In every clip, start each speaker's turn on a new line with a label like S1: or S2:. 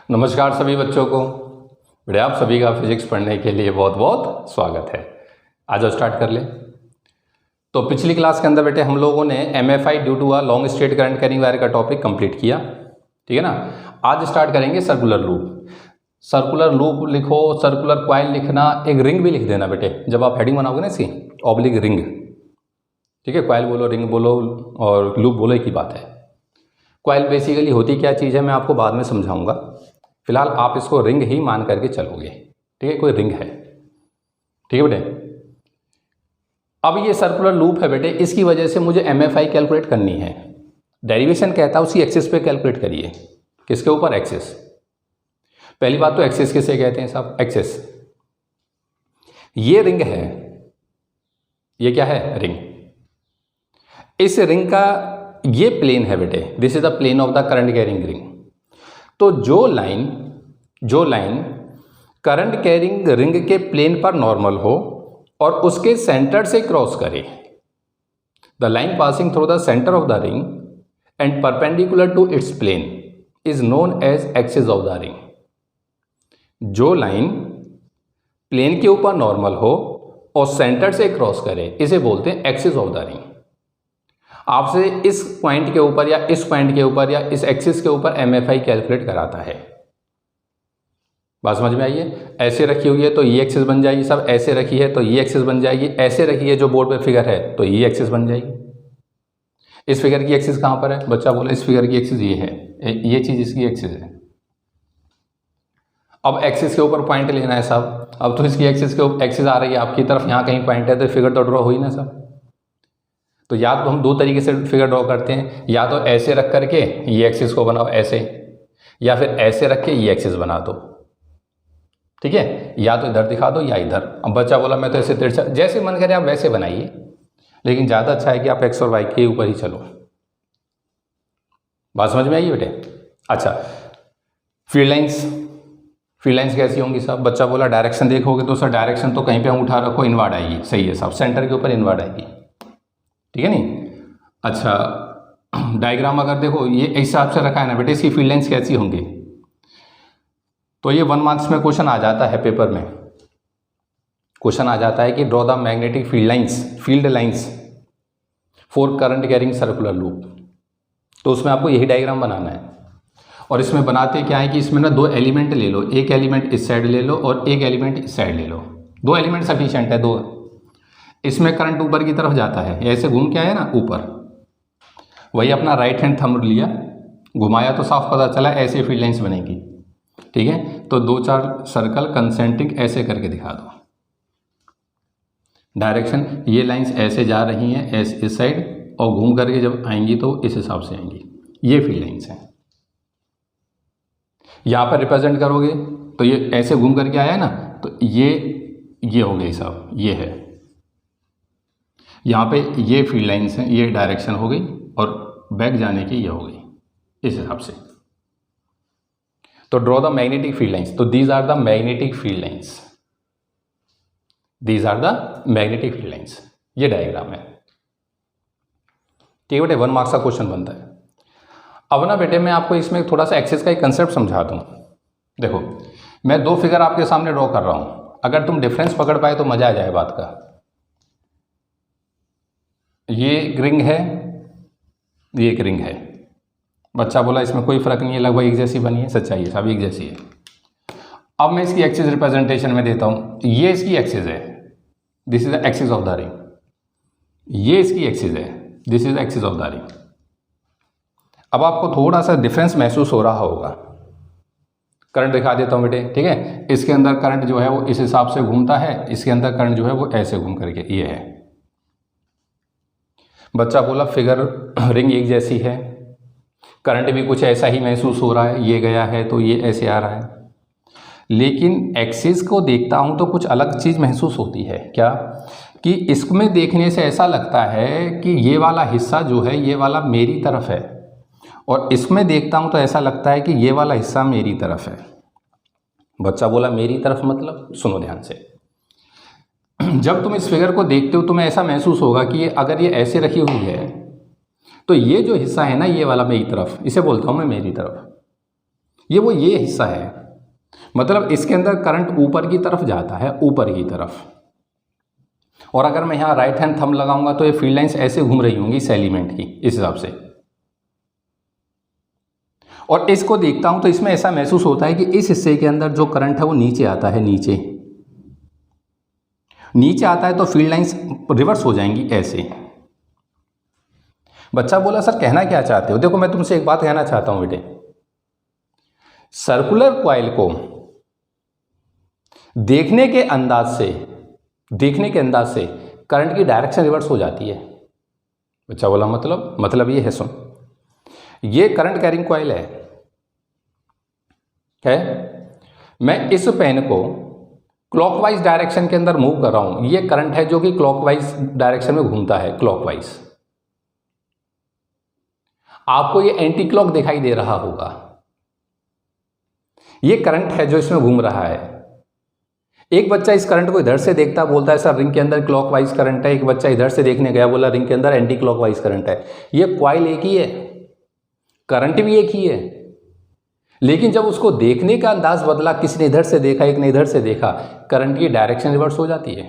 S1: नमस्कार सभी बच्चों को। बेटे आप सभी का फिजिक्स पढ़ने के लिए बहुत बहुत स्वागत है। आज स्टार्ट कर ले। तो पिछली क्लास के अंदर बेटे हम लोगों ने MFI due to a long straight current carrying wire का टॉपिक कंप्लीट किया, ठीक है ना। आज स्टार्ट करेंगे सर्कुलर लूप। सर्कुलर लूप लिखो, सर्कुलर कॉइल लिखना, एक रिंग भी लिख देना बेटे जब आप हेडिंग बनाओगे ना इसकी, ऑब्लिक रिंग, ठीक है। कॉइल बोलो, रिंग बोलो और लूप बोलो, एक ही बात है। कॉइल बेसिकली होती क्या चीज़ है मैं आपको बाद में समझाऊंगा, फिलहाल आप इसको रिंग ही मान करके चलोगे, ठीक है। कोई रिंग है, ठीक है बेटे। अब ये सर्कुलर लूप है बेटे, इसकी वजह से मुझे MFI कैलकुलेट करनी है। डेरिवेशन कहता है उसी एक्सिस पे कैलकुलेट करिए। किसके ऊपर? एक्सिस। पहली बात तो एक्सिस किसे कहते हैं साहब? एक्सिस। ये रिंग है, ये क्या है? रिंग। इस रिंग का ये प्लेन है बेटे, this is the plane of the current carrying ring. तो जो लाइन करंट कैरिंग रिंग के प्लेन पर नॉर्मल हो और उसके सेंटर से क्रॉस करे, the line passing through the centre of the ring and perpendicular to its plane is known as axis of the ring. जो लाइन प्लेन के ऊपर नॉर्मल हो और सेंटर से क्रॉस करे, इसे बोलते हैं एक्सिस ऑफ द रिंग। आपसे इस पॉइंट के ऊपर या इस पॉइंट के ऊपर या इस एक्सिस के ऊपर MFI कैलकुलेट कराता है। बात समझ में आई है? ऐसे रखी हुई है तो ये एक्सिस बन जाएगी सब, ऐसे रखी है तो ये एक्सिस बन जाएगी, ऐसे रखी है जो बोर्ड पे फिगर है तो ये एक्सिस बन जाएगी। इस फिगर की एक्सिस कहाँ पर है? बच्चा बोला इस फिगर की एक्सिस ये है, ये चीज इसकी एक्सिस है। अब एक्सिस के ऊपर पॉइंट लेना है साहब। अब तो इसकी एक्सिस के ऊपर एक्सिस आ रही है आपकी तरफ, यहाँ कहीं पॉइंट है तो फिगर तो ड्रॉ हुई ना साहब। तो या तो हम दो तरीके से फिगर ड्रॉ करते हैं, या तो ऐसे रख करके ये एक्सिस को बनाओ ऐसे, या फिर ऐसे रख के ये एक्सिस बना दो, ठीक है। या तो इधर दिखा दो या इधर। अब बच्चा बोला मैं तो ऐसे तिरछा, जैसे मन करे आप वैसे बनाइए, लेकिन ज़्यादा अच्छा है कि आप X और Y के ऊपर ही चलो। बात समझ में आई बेटे? अच्छा, फील्ड लाइंस कैसी होंगी साहब? बच्चा बोला डायरेक्शन देखोगे तो सर डायरेक्शन तो कहीं पे हम उठा रखो इनवर्ड आएगी। सही है साहब, सेंटर के ऊपर इनवर्ड आएगी, ठीक है नहीं। अच्छा, डायग्राम अगर देखो ये इस हिसाब से रखा है ना बेटे, इसकी फील्ड लाइंस कैसी होंगी? तो ये 1 मार्क्स में क्वेश्चन आ जाता है, पेपर में क्वेश्चन आ जाता है कि draw the magnetic field lines for current carrying circular loop. तो उसमें आपको यही डायग्राम बनाना है। और इसमें बनाते क्या है कि इसमें ना दो एलिमेंट ले लो, एक एलिमेंट इस साइड ले लो और एक एलिमेंट इस साइड ले लो। दो एलिमेंट सफिशिएंट है, दो। इसमें करंट ऊपर की तरफ जाता है, ऐसे घूम के आया ना ऊपर, वही अपना राइट हैंड थंब लिया, घुमाया तो साफ पता चला ऐसे फील्ड लाइंस बनेगी, ठीक है। तो 2-4 सर्कल कंसेंट्रिक ऐसे करके दिखा दो। डायरेक्शन ये लाइंस ऐसे जा रही हैं ऐसे इस साइड, और घूम करके जब आएंगी तो इस हिसाब से आएंगी। ये फील्ड लाइंस हैं। यहाँ पर रिप्रेजेंट करोगे तो ये ऐसे घूम करके आया है ना, तो ये हो गई साहब, ये है। यहाँ पे ये फील्ड लाइंस हैं, ये डायरेक्शन हो गई, और बैक जाने की ये हो गई, इस हिसाब से। तो draw the magnetic field lines. तो these are the magnetic field lines, these are the magnetic field lines. ये डायग्राम है, ठीक है बेटे। 1 मार्क्स का क्वेश्चन बनता है। अब ना बेटे मैं आपको इसमें थोड़ा सा एक्सिस का एक कंसेप्ट समझा दूं। देखो मैं 2 फिगर आपके सामने ड्रॉ कर रहा हूं, अगर तुम डिफरेंस पकड़ पाए तो मजा आ जाए बात का। ये एक रिंग है, ये एक रिंग है। बच्चा बोला इसमें कोई फर्क नहीं है, लगभग एक जैसी बनी है। सच्चाई है सब एक जैसी है। अब मैं इसकी एक्सिस रिप्रेजेंटेशन में देता हूं। ये इसकी एक्सिस है, this is the axis of the ring. ये इसकी एक्सिस है, this is the axis of the ring. अब आपको थोड़ा सा डिफरेंस महसूस हो रहा होगा। करंट दिखा देता हूं बेटे, ठीक है। इसके अंदर करंट जो है वो इस हिसाब से घूमता है, इसके अंदर करंट जो है वो ऐसे घूम करके ये है। बच्चा बोला फिगर रिंग एक जैसी है, करंट भी कुछ ऐसा ही महसूस हो रहा है, ये गया है तो ये ऐसे आ रहा है। लेकिन एक्सिस को देखता हूं तो कुछ अलग चीज़ महसूस होती है। क्या? कि इसमें देखने से ऐसा लगता है कि ये वाला हिस्सा जो है ये वाला मेरी तरफ है, और इसमें देखता हूं तो ऐसा लगता है कि ये वाला हिस्सा मेरी तरफ है। बच्चा बोला मेरी तरफ मतलब? सुनो ध्यान से। जब तुम इस फिगर को देखते हो तुम्हें ऐसा महसूस होगा कि अगर ये ऐसे रखी हुई है तो ये जो हिस्सा है ना ये वाला मेरी तरफ, इसे बोलता हूँ मैं मेरी तरफ। ये हिस्सा है, मतलब इसके अंदर करंट ऊपर की तरफ जाता है, ऊपर की तरफ। और अगर मैं यहाँ राइट हैंड थंब लगाऊंगा तो ये फील्ड लाइंस ऐसे घूम रही होंगी इस एलिमेंट की, इस हिसाब से। और इसको देखता हूं तो इसमें ऐसा महसूस होता है कि इस हिस्से के अंदर जो करंट है वो नीचे आता है, नीचे आता है, तो फील्ड लाइंस रिवर्स हो जाएंगी ऐसे। बच्चा बोला सर कहना क्या चाहते हो? देखो मैं तुमसे एक बात कहना चाहता हूं बेटे, सर्कुलर कॉइल को देखने के अंदाज से करंट की डायरेक्शन रिवर्स हो जाती है। बच्चा बोला मतलब ये है, सुन, ये करंट कैरिंग कॉइल है, मैं इस पेन को क्लॉकवाइज डायरेक्शन के अंदर मूव कर रहा हूं, ये करंट है जो कि क्लॉकवाइज डायरेक्शन में घूमता है, क्लॉकवाइज। आपको ये एंटी क्लॉक दिखाई दे रहा होगा, ये करंट है जो इसमें घूम रहा है। एक बच्चा इस करंट को इधर से देखता, बोलता है सर रिंग के अंदर क्लॉकवाइज करंट है। एक बच्चा इधर से देखने गया, बोला रिंग के अंदर एंटी क्लॉकवाइज करंट है। ये कॉइल एक ही है, करंट भी एक ही है, लेकिन जब उसको देखने का अंदाज बदला, किसी ने इधर से देखा, एक ने इधर से देखा, करंट की डायरेक्शन रिवर्स हो जाती है,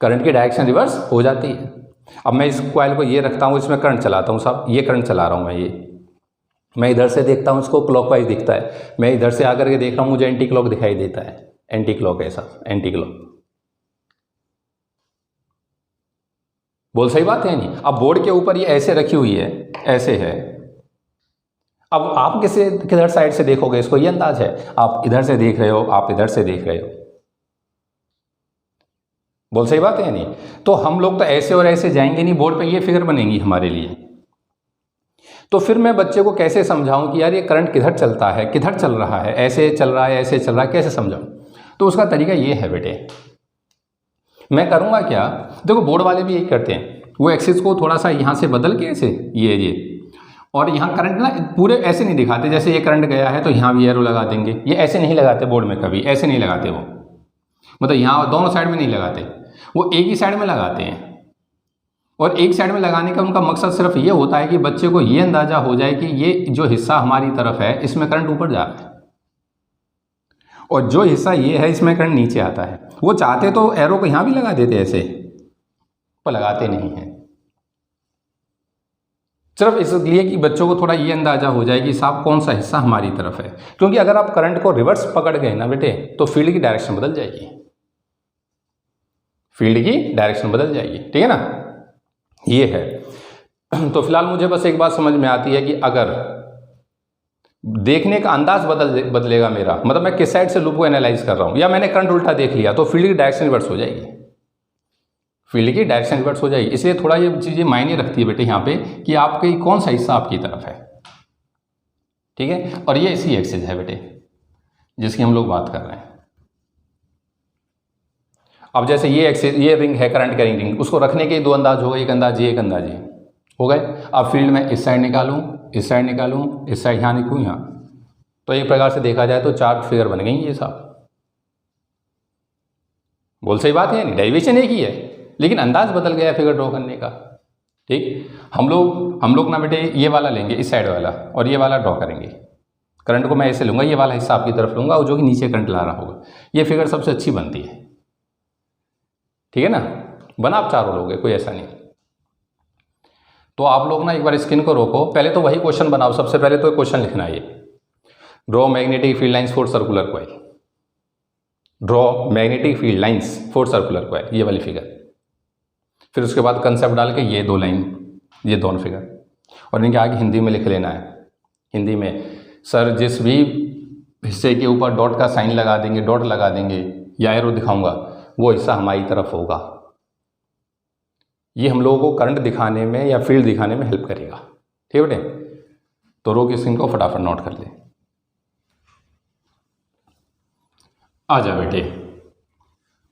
S1: करंट की डायरेक्शन रिवर्स हो जाती है। अब मैं इस कॉइल को ये रखता हूँ, इसमें करंट चलाता हूँ साहब, ये करंट चला रहा हूँ मैं इधर से देखता हूँ, इसको क्लॉकवाइज दिखता है, मैं इधर से आकर के देख रहा हूँ, मुझे एंटी क्लॉक दिखाई देता है, एंटी क्लॉक है साहब, एंटी क्लॉक। बोल सही बात है नहीं? अब बोर्ड के ऊपर ये ऐसे रखी हुई है, ऐसे है। अब आप किधर साइड से देखोगे इसको, ये अंदाज है, आप इधर से देख रहे हो, आप इधर से देख रहे हो। बोल सही बात है नहीं? तो हम लोग तो ऐसे और ऐसे जाएंगे नहीं, बोर्ड पे ये फिगर बनेंगी हमारे लिए। तो फिर मैं बच्चे को कैसे समझाऊं कि यार ये करंट किधर चलता है, किधर चल रहा है, ऐसे चल रहा है, ऐसे चल रहा है, कैसे समझाऊं? तो उसका तरीका ये है बेटे, मैं करूंगा क्या, देखो बोर्ड वाले भी यही करते हैं, वो एक्सिस को थोड़ा सा यहाँ से बदल के ऐसे ये और यहाँ करंट ना पूरे ऐसे नहीं दिखाते, जैसे ये करंट गया है तो यहाँ भी एरो लगा देंगे, ये ऐसे नहीं लगाते बोर्ड में, कभी ऐसे नहीं लगाते वो, मतलब यहाँ दोनों साइड में नहीं लगाते, वो एक ही साइड में लगाते हैं। और एक साइड में लगाने का उनका मकसद सिर्फ ये होता है कि बच्चे को ये अंदाजा हो जाए कि ये जो हिस्सा हमारी तरफ है इसमें करंट ऊपर जा रहा है और जो हिस्सा ये है इसमें करंट नीचे आता है। वो चाहते तो एरो को यहाँ भी लगा देते ऐसे, पर लगाते नहीं हैं, सिर्फ इसलिए कि बच्चों को थोड़ा ये अंदाजा हो जाए कि साहब कौन सा हिस्सा हमारी तरफ है। क्योंकि अगर आप करंट को रिवर्स पकड़ गए ना बेटे, तो फील्ड की डायरेक्शन बदल जाएगी, फील्ड की डायरेक्शन बदल जाएगी, ठीक है ना, ये है। तो फिलहाल मुझे बस एक बात समझ में आती है कि अगर देखने का अंदाज बदलेगा मेरा, मतलब मैं किस साइड से लूप को एनालाइज कर रहा हूं, या मैंने करंट उल्टा देख लिया, तो फील्ड की डायरेक्शन रिवर्स हो जाएगी, फील्ड की डायरेक्शन रिवर्स हो जाएगी। इसलिए थोड़ा ये चीज़ें मायने रखती है बेटे यहाँ पे कि आपके कौन सा हिस्सा आपकी तरफ है, ठीक है। और ये इसी एक्सिस है बेटे जिसकी हम लोग बात कर रहे हैं। अब जैसे ये एक्सिस, ये रिंग है करंट कैरिंग रिंग, उसको रखने के दो अंदाज हो गए, एक अंदाज ये, एक अंदाज ये हो गए। अब फील्ड में इस साइड निकालूं, इस साइड निकालूं, इस साइड यहाँ निकलूँ, यहाँ, तो एक प्रकार से देखा जाए तो चार फिगर बन गई ये साहब। बोल सही बात है नहीं? डेरिवेशन एक ही है लेकिन अंदाज बदल गया फिगर ड्रॉ करने का, ठीक। हम लोग ना बेटे ये वाला लेंगे, इस साइड वाला, और ये वाला ड्रॉ करेंगे। करंट को मैं ऐसे लूँगा, ये वाला हिस्सा आपकी तरफ लूँगा और जो कि नीचे करंट ला रहा होगा, ये फिगर सबसे अच्छी बनती है, ठीक है ना। बना आप चारों लोगे, कोई ऐसा नहीं। तो आप लोग ना एक बार स्क्रीन को रोको, पहले तो वही क्वेश्चन बनाओ, सबसे पहले तो क्वेश्चन लिखना है, draw magnetic field lines for circular coil, draw magnetic field lines for circular coil, ये वाली फिगर। फिर उसके बाद कंसेप्ट डाल के ये दो लाइन, ये दोनों फिगर, और इनके आगे हिंदी में लिख लेना है। हिंदी में सर जिस भी हिस्से के ऊपर डॉट का साइन लगा देंगे, डॉट लगा देंगे या एरो दिखाऊंगा, वो हिस्सा हमारी तरफ होगा। ये हम लोगों को करंट दिखाने में या फील्ड दिखाने में हेल्प करेगा, ठीक है बेटे। तो रो की स्क्रीन को फटाफट नोट कर ले। आ जा बेटे,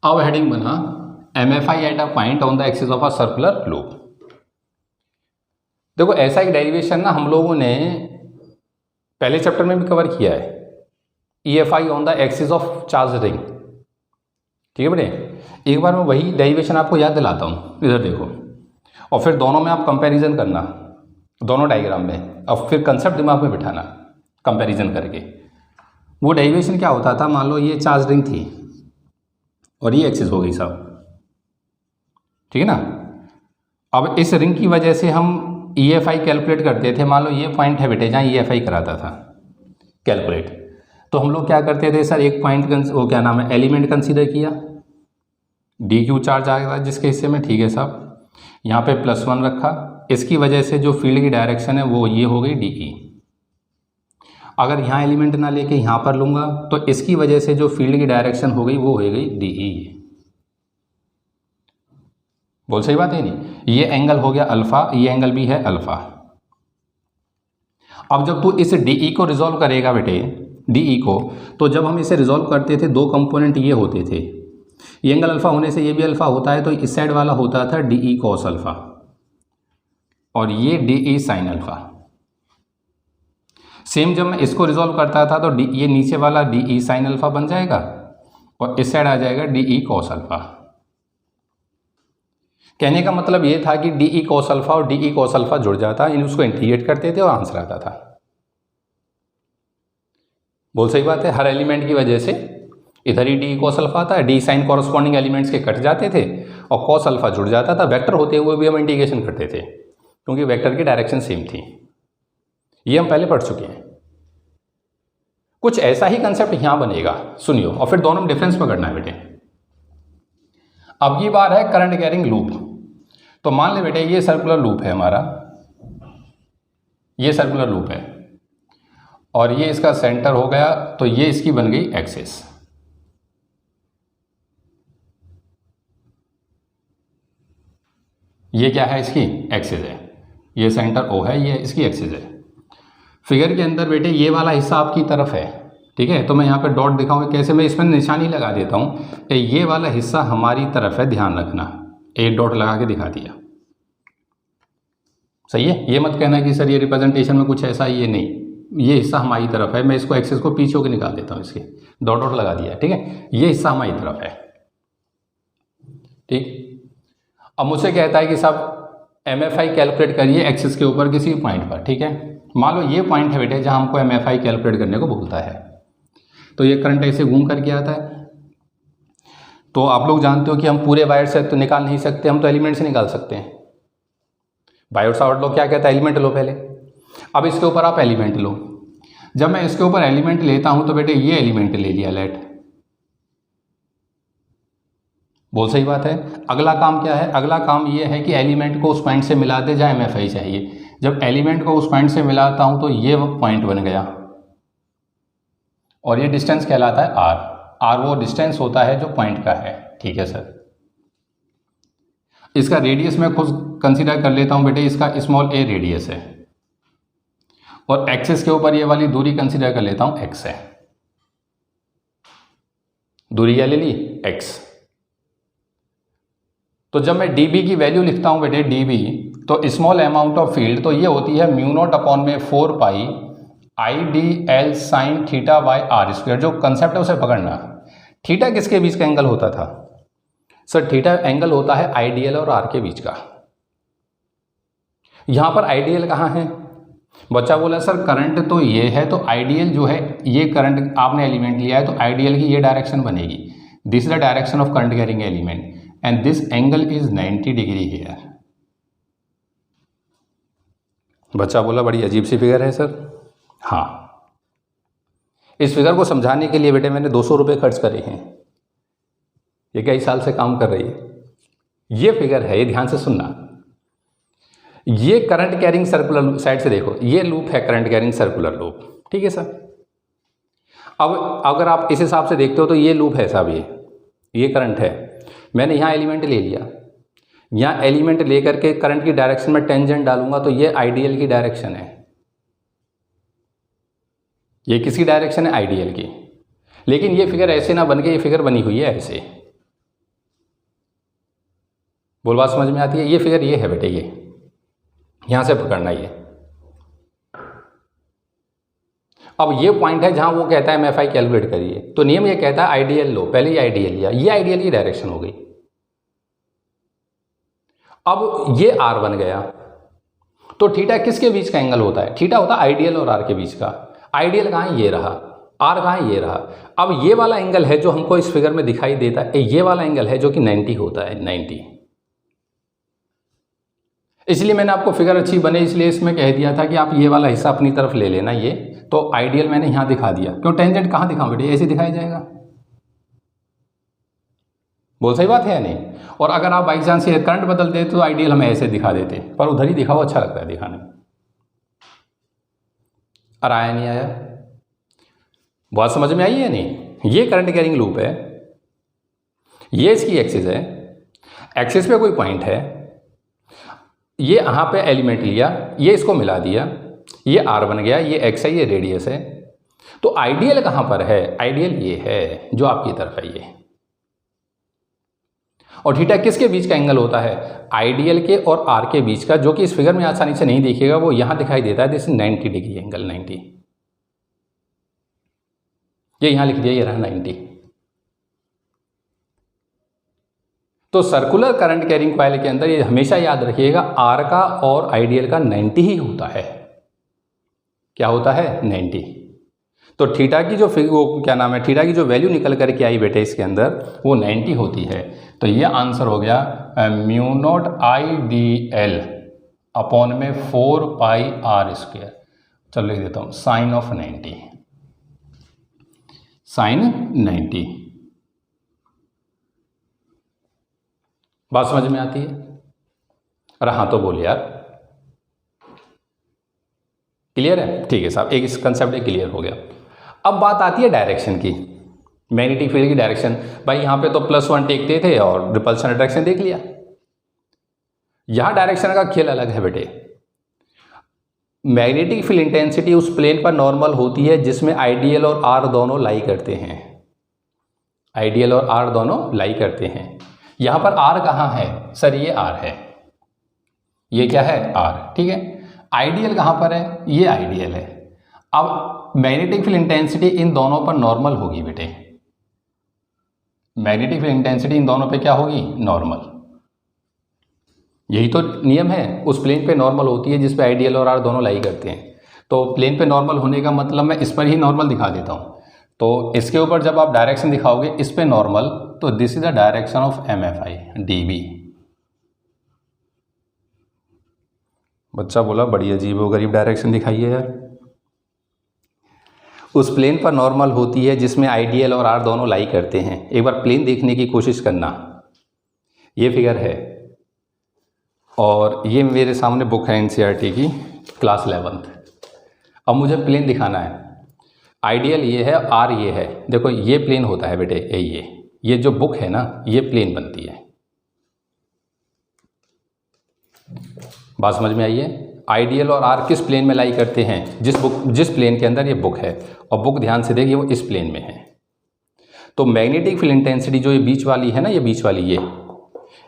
S1: अब हेडिंग बना MFI at a point on the axis of a circular loop. देखो ऐसा एक डेरिवेशन ना हम लोगों ने पहले चैप्टर में भी कवर किया है, EFI on the axis of charge ring, ठीक है बेटे। एक बार मैं वही डेरिवेशन आपको याद दिलाता हूँ, इधर देखो, और फिर दोनों में आप कंपैरिजन करना। दोनों डायग्राम में। अब फिर कंसेप्ट दिमाग में बिठाना कंपैरिजन करके। वो डेरिवेशन क्या होता था, मान लो ये चार्ज रिंग थी और ये एक्सिस हो गई साहब, ठीक है ना। अब इस रिंग की वजह से हम EFI कैलकुलेट करते थे। मान लो ये पॉइंट है बेटे जहाँ EFI कराता था कैलकुलेट, तो हम लोग क्या करते थे सर, एक पॉइंट वो क्या नाम है, एलिमेंट कंसीडर किया, DQ चार्ज आ गया जिसके हिस्से में, ठीक है साहब। यहाँ पे +1 रखा, इसकी वजह से जो फील्ड की डायरेक्शन है वो ये हो गई DE। अगर यहाँ एलिमेंट ना लेके यहाँ पर लूँगा तो इसकी वजह से जो फील्ड की डायरेक्शन हो गई वो हो गई DE। बोल सही बात है नहीं, ये एंगल हो गया अल्फ़ा, ये एंगल भी है अल्फ़ा। अब जब तू इस DE को रिजॉल्व करेगा बेटे, DE को, तो जब हम इसे रिजॉल्व करते थे दो कंपोनेंट ये होते थे, ये एंगल अल्फ़ा होने से ये भी अल्फ़ा होता है, तो इस साइड वाला होता था DE cos अल्फ़ा और ये DE sin अल्फ़ा। सेम जब मैं इसको रिजॉल्व करता था तो ये नीचे वाला DE sin अल्फ़ा बन जाएगा और इस साइड आ जाएगा DE cos अल्फ़ा। कहने का मतलब ये था कि DE cos अल्फ़ा और DE cos अल्फ़ा जुड़ जाता, इन उसको इंटीग्रेट करते थे और आंसर आता था। बोल सही बात है, हर एलिमेंट की वजह से इधर ही DE cos अल्फ़ा आता है, DE sin कॉरस्पॉन्डिंग एलिमेंट्स के कट जाते थे और cos अल्फ़ा जुड़ जाता था। वेक्टर होते हुए भी हम इंटीग्रेशन करते थे क्योंकि वेक्टर की डायरेक्शन सेम थी। ये हम पहले पढ़ चुके हैं। कुछ ऐसा ही कंसेप्ट यहां बनेगा, सुनियो, और फिर दोनों में डिफरेंस पकड़ना है बेटे। अब की बार है करंट कैरिंग लूप। तो मान ले बेटे ये सर्कुलर लूप है हमारा, ये सर्कुलर लूप है और ये इसका सेंटर हो गया, तो ये इसकी बन गई एक्सिस। ये क्या है, इसकी एक्सिस है, ये सेंटर O है, ये इसकी एक्सिस है। फिगर के अंदर बेटे ये वाला हिस्सा आपकी तरफ है, ठीक है। तो मैं यहाँ पे डॉट दिखाऊंगा कैसे, मैं इसमें निशानी लगा देता हूँ, ये वाला हिस्सा हमारी तरफ है, ध्यान रखना, एक डॉट लगा के दिखा दिया, सही है। ये मत कहना कि सर ये रिप्रेजेंटेशन में कुछ ऐसा, ये नहीं, ये हिस्सा हमारी तरफ है। मैं इसको एक्सिस को पीछे होकर निकाल देता हूँ, इसके डॉट डॉट लगा दिया, ठीक है। ये हिस्सा हमारी तरफ है, ठीक। अब मुझसे कहता है कि साहब MFI कैलकुलेट करिए एक्सिस के ऊपर किसी पॉइंट पर, ठीक है। मान लो ये पॉइंट है बेटे जहाँ हमको MFI कैलकुलेट करने को बोलता है, तो ये करंट ऐसे घूम करके आता है। तो आप लोग जानते हो कि हम पूरे वायर से तो निकाल नहीं सकते, हम तो एलिमेंट से निकाल सकते हैं। बायोट सावर्ट लॉ क्या कहता है, एलिमेंट लो पहले। अब इसके ऊपर आप एलिमेंट लो। जब मैं इसके ऊपर एलिमेंट लेता हूं तो बेटे ये एलिमेंट ले लिया, लेट। बोल सही बात है। अगला काम क्या है, अगला काम ये है कि एलिमेंट को उस पॉइंट से मिला दे जहाँ MFI चाहिए। जब एलिमेंट को उस पॉइंट से मिलाता हूं तो ये पॉइंट बन गया और ये डिस्टेंस कहलाता है R वो डिस्टेंस होता है जो पॉइंट का है, ठीक है सर। इसका रेडियस मैं खुद कंसीडर कर लेता हूं बेटे, इसका स्मॉल a रेडियस है और एक्सिस के ऊपर ये वाली दूरी कंसीडर कर लेता हूं x है। दूरी क्या ले ली, x। तो जब मैं dB की वैल्यू लिखता हूं बेटे, dB, तो स्मॉल अमाउंट ऑफ फील्ड, तो ये होती है μ0/4 पाई IDL sign theta bye r²। जो कंसेप्ट है उसे पकड़ना। थीटा किसके बीच का एंगल होता था सर, थीटा एंगल होता है IDL और R के बीच का। यहां पर IDL कहां है, बच्चा बोला सर करंट तो ये है, तो IDL जो है, ये करंट आपने एलिमेंट लिया है तो IDL की ये डायरेक्शन बनेगी, this is the direction of current carrying element and this angle is 90 degree here. बच्चा बोला बड़ी अजीब सी फिगर है सर। हाँ, इस फिगर को समझाने के लिए बेटे मैंने 200 रुपये खर्च करे हैं, ये कई साल से काम कर रही है। ये फिगर है, ये ध्यान से सुनना। ये करंट कैरिंग सर्कुलर, साइड से देखो, ये लूप है करंट कैरिंग सर्कुलर लूप, ठीक है सर। अब अगर आप इस हिसाब से देखते हो तो ये लूप है साहब, ये करंट है। मैंने यहाँ एलिमेंट ले लिया, यहाँ एलिमेंट लेकर के करंट की डायरेक्शन में टेंजेंट डालूंगा तो ये IDL की डायरेक्शन है। ये किसकी डायरेक्शन है, IDL की। लेकिन ये फिगर ऐसे ना बन के, ये फिगर बनी हुई है ऐसे। बोल बात समझ में आती है। ये फिगर ये है बेटे, ये यहां से पकड़ना ये। अब ये पॉइंट है जहां वो कहता है MFI कैलकुलेट करिए, तो नियम ये कहता है IDL लो, पहले ये IDL लिया, ये IDL की डायरेक्शन हो गई। अब ये R बन गया, तो थीटा किसके बीच का एंगल होता है? थीटा होता है आइडियल और आर के बीच का। आइडियल कहाँ है? ये रहा। आर कहाँ है? ये रहा। अब ये वाला एंगल है जो हमको इस फिगर में दिखाई देता है, ये वाला एंगल है जो कि 90 होता है, 90। इसलिए मैंने आपको फिगर अच्छी बने इसलिए इसमें कह दिया था कि आप ये वाला हिस्सा अपनी तरफ ले लेना। ये तो आइडियल मैंने यहाँ दिखा दिया। क्यों? टेंजेंट कहाँ दिखाऊं बेटे? ऐसे दिखाया जाएगा। बोल सही बात है या नहीं? और अगर आप बाई चांस ये करंट बदल देते तो आइडियल हम ऐसे दिखा देते, पर उधर ही दिखाओ, अच्छा लगता है दिखाने में। और आया नहीं आया? बात समझ में आई है नहीं? ये करंट कैरिंग लूप है, ये इसकी एक्सिस है, एक्सिस पे कोई पॉइंट है, ये यहाँ पे एलिमेंट लिया, ये इसको मिला दिया, ये आर बन गया, ये एक्स है, ये रेडियस है। तो आइडियल कहाँ पर है? आइडियल ये है जो आपकी तरफ है ये। और थीटा किसके बीच का एंगल होता है? आइडियल के और आर के बीच का, जो कि इस फिगर में आसानी से नहीं दिखेगा, वो यहां दिखाई देता है। This 90 degree angle, 90। ये यहां लिख दिया, ये रहा 90। तो सर्कुलर करंट कैरिंग कॉइल के अंदर ये हमेशा याद रखिएगा, आर का और आइडियल का 90 ही होता है। क्या होता है? 90। तो थीटा की जो क्या नाम है, थीटा की जो वैल्यू निकल करके आई बेटे इसके अंदर, वो 90 होती है। तो ये आंसर हो गया mu not I D L upon में 4 पाई आर स्क्वायर। चलो लिख देता हूँ साइन ऑफ 90, साइन 90। बात समझ में आती है? अरे हाँ तो बोल यार, क्लियर है? ठीक है साहब, एक इस कंसेप्ट क्लियर हो गया। अब बात आती है डायरेक्शन की, मैग्नेटिक फील्ड की डायरेक्शन। भाई यहाँ पे तो +1 देखते थे और रिपल्शन अट्रैक्शन देख लिया। यहां डायरेक्शन का खेल अलग है बेटे। मैग्नेटिक फील्ड इंटेंसिटी उस प्लेन पर नॉर्मल होती है जिसमें आइडियल और आर दोनों लाई करते हैं। आइडियल और आर दोनों लाई करते हैं। यहां पर आर कहाँ है? सर ये आर है, ये क्या है? आर, ठीक है। आइडियल कहां पर है? ये आइडियल है। अब मैग्नेटिक फील्ड इंटेंसिटी इन दोनों पर नॉर्मल होगी बेटे। मैग्नेटिक फील्ड इंटेंसिटी इन दोनों पे क्या होगी? नॉर्मल। यही तो नियम है, उस प्लेन पे नॉर्मल होती है जिस पे आइडियल और आर दोनों लाई करते हैं। तो प्लेन पे नॉर्मल होने का मतलब मैं इस पर ही नॉर्मल दिखा देता हूं। तो इसके ऊपर जब आप डायरेक्शन दिखाओगे इस पे नॉर्मल, तो this is the direction of MFI DB। बच्चा बोला बड़ी अजीबोगरीब डायरेक्शन दिखाई है यार। उस प्लेन पर नॉर्मल होती है जिसमें आइडियल और आर दोनों लाई करते हैं। एक बार प्लेन देखने की कोशिश करना। ये फिगर है और ये मेरे सामने बुक है NCERT की क्लास 11th। अब मुझे प्लेन दिखाना है। आइडियल ये है, आर ये है। देखो ये प्लेन होता है बेटे, ये जो बुक है ना, ये प्लेन बनती है। बात समझ में आई है? आइडियल और आर किस प्लेन में लाई करते हैं? जिस प्लेन के अंदर ये बुक है, और बुक ध्यान से देखिए वो इस प्लेन में है। तो मैग्नेटिक फील्ड इंटेंसिटी जो ये बीच वाली है ना, ये बीच वाली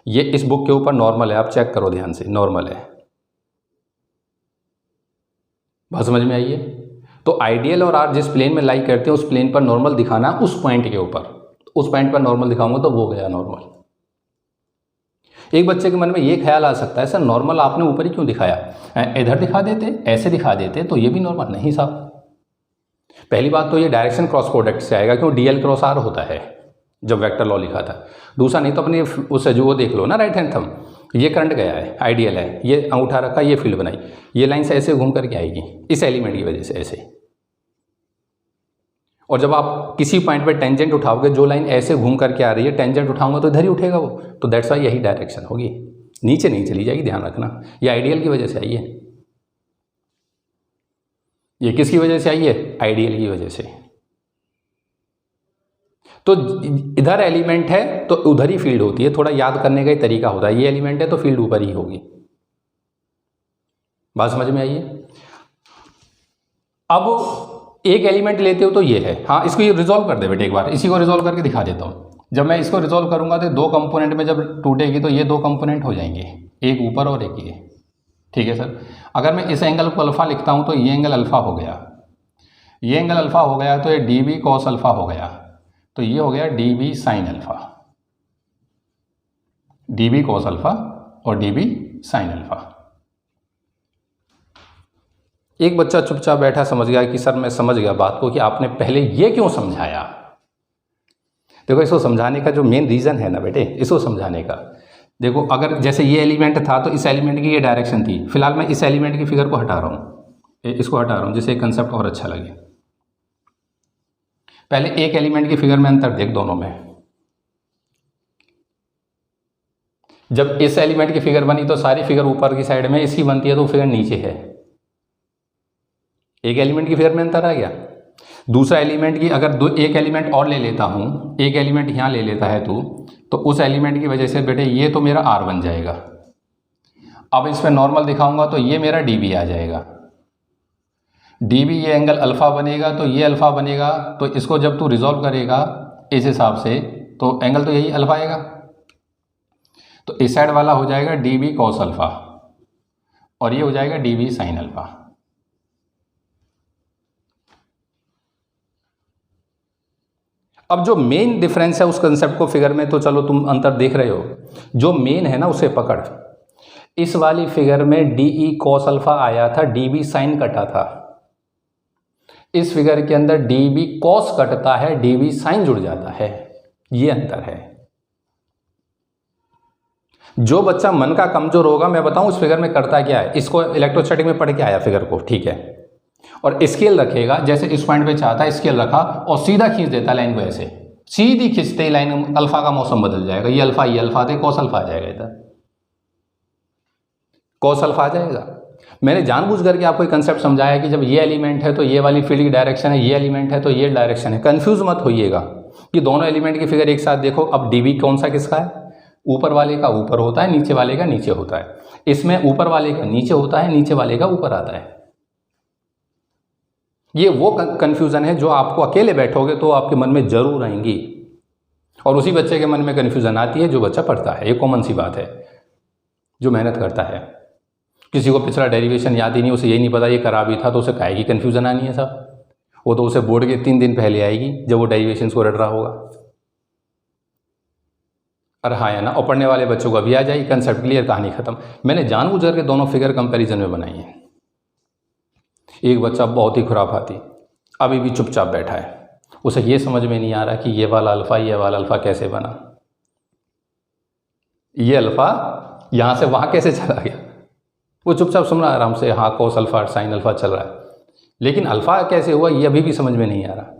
S1: ये इस बुक के ऊपर नॉर्मल है। आप चेक करो ध्यान से, नॉर्मल है। बात समझ में आई है? तो आइडियल और आर जिस प्लेन में लाई करते हैं उस प्लेन पर नॉर्मल दिखाना उस पॉइंट के ऊपर। उस पॉइंट पर नॉर्मल दिखाऊंगा तो वो गया नॉर्मल। एक बच्चे के मन में ये ख्याल आ सकता है, सर नॉर्मल आपने ऊपर ही क्यों दिखाया? इधर दिखा देते, ऐसे दिखा देते तो ये भी नॉर्मल। नहीं साहब, पहली बात तो ये डायरेक्शन क्रॉस प्रोडक्ट से आएगा, क्यों? DL क्रॉस R होता है जब वेक्टर लॉ लिखा था। दूसरा नहीं तो अपने उससे जो वो देख लो ना, राइट हैंड थंब, ये करंट गया है, आइडियल है, ये अंगूठा रखा, ये फील्ड बनाई, ये लाइन से ऐसे घूम करके आएगी इस एलिमेंट की वजह से ऐसे। और जब आप किसी पॉइंट पे टेंजेंट उठाओगे, जो लाइन ऐसे घूम करके आ रही है, टेंजेंट उठाऊंगा तो इधर ही उठेगा वो। तो दैट्स वाई यही डायरेक्शन होगी, नीचे नहीं चली जाएगी, ध्यान रखना। ये आइडियल की वजह से आई है। ये किसकी वजह से आई है? आइडियल की वजह से। तो इधर एलिमेंट है तो उधर ही फील्ड होती है। थोड़ा याद करने का ही तरीका होता है। ये एलिमेंट है तो फील्ड ऊपर ही होगी। बात समझ में आई है? अब एक एलिमेंट लेते हो तो ये है। हाँ, इसको ये रिजॉल्व कर दे बेटे एक बार, इसी को रिजॉल्व करके दिखा देता हूँ। जब मैं इसको रिजॉल्व करूंगा तो दो कंपोनेंट में जब टूटेगी तो ये दो कंपोनेंट हो जाएंगे, एक ऊपर और एक ये। ठीक है सर। अगर मैं इस एंगल को अल्फा लिखता हूँ तो ये एंगल अल्फा हो गया, ये एंगल अल्फा हो गया, तो ये DB कॉस अल्फा हो गया, तो ये हो गया DB sine alpha. DB cos alpha और DB साइन अल्फा। एक बच्चा चुपचाप बैठा समझ गया कि सर मैं समझ गया बात को कि आपने पहले ये क्यों समझाया। देखो इसको समझाने का जो मेन रीज़न है ना बेटे, इसको समझाने का, देखो अगर जैसे ये एलिमेंट था तो इस एलिमेंट की ये डायरेक्शन थी, फिलहाल मैं इस एलिमेंट की फिगर को हटा रहा हूँ, इसको हटा रहा हूँ जिससे कंसेप्ट और अच्छा लगे। पहले एक एलिमेंट की फिगर में अंतर देख दोनों में। जब इस एलिमेंट की फिगर बनी तो सारी फिगर ऊपर की साइड में, इसकी बनती है तो फिगर नीचे है। एक एलिमेंट की फिगर में अंतर आ गया। दूसरा एलिमेंट की अगर एक एलिमेंट और ले लेता हूँ, एक एलिमेंट यहाँ ले लेता है तो उस एलिमेंट की वजह से बेटे ये तो मेरा R बन जाएगा। अब इस पर नॉर्मल दिखाऊंगा तो ये मेरा dB आ जाएगा। dB ये एंगल अल्फ़ा बनेगा तो ये अल्फ़ा बनेगा, तो इसको जब तू रिजॉल्व करेगा इस हिसाब से तो एंगल तो यही अल्फ़ा आएगा। तो इस साइड वाला हो जाएगा dB cos अल्फ़ा और ये हो जाएगा dB sin अल्फ़ा। अब जो मेन डिफरेंस है उस कंसेप्ट को फिगर में तो चलो तुम अंतर देख रहे हो, जो मेन है ना उसे पकड़। इस वाली फिगर में DE cos अल्फ़ा आया था, dB sin कटा था। इस फिगर के अंदर dB cos कटता है, dB sin जुड़ जाता है, ये अंतर है। जो बच्चा मन का कमजोर होगा, मैं बताऊं इस फिगर में करता क्या है, इसको इलेक्ट्रोस्टैटिक में पढ़ के आया फिगर को, ठीक है, और स्केल रखेगा, जैसे इस पॉइंट पे चाहता है स्केल रखा और सीधा खींच देता लाइन को, ऐसे सीधी खींचते ही लाइन अल्फा का मौसम बदल जाएगा, ये अल्फा थे कॉस अल्फा आ जाएगा, इधर कॉस अल्फा आ जाएगा। मैंने जानबूझ करके आपको एक कंसेप्ट समझाया कि जब ये एलिमेंट है तो ये वाली फील्ड की डायरेक्शन है, ये एलिमेंट है तो ये डायरेक्शन है। कंफ्यूज मत होइएगा कि दोनों एलिमेंट की फिगर एक साथ देखो। अब dB कौन सा किसका है, ऊपर वाले का ऊपर होता है, नीचे वाले का नीचे होता है। इसमें ऊपर वाले का नीचे होता है, नीचे वाले का ऊपर आता है। ये वो कन्फ्यूज़न है जो आपको अकेले बैठोगे तो आपके मन में जरूर आएंगी, और उसी बच्चे के मन में कन्फ्यूज़न आती है जो बच्चा पढ़ता है। ये कॉमन सी बात है, जो मेहनत करता है। किसी को पिछला डेरिवेशन याद ही नहीं, उसे यही नहीं पता ये करा भी था, तो उसे काहे की कन्फ्यूज़न आनी है साहब। वो तो उसे बोर्ड के 3 दिन पहले आएगी जब वो डेरिवेशन को रट रहा होगा। और हाँ या ना, और पढ़ने वाले बच्चों को अभी आ जाएगी, कंसेप्ट क्लियर, कहानी खत्म। मैंने जानबूझ करके दोनों फिगर कंपैरिजन में बनाई है। एक बच्चा बहुत ही खुराफाती अभी भी चुपचाप बैठा है, उसे ये समझ में नहीं आ रहा कि ये वाला अल्फ़ा कैसे बना, ये अल्फ़ा यहाँ से वहाँ कैसे चला गया। वो चुपचाप सुन रहा है आराम से, हाँ कॉस अल्फ़ा साइन अल्फ़ा चल रहा है, लेकिन अल्फ़ा कैसे हुआ ये अभी भी समझ में नहीं आ रहा।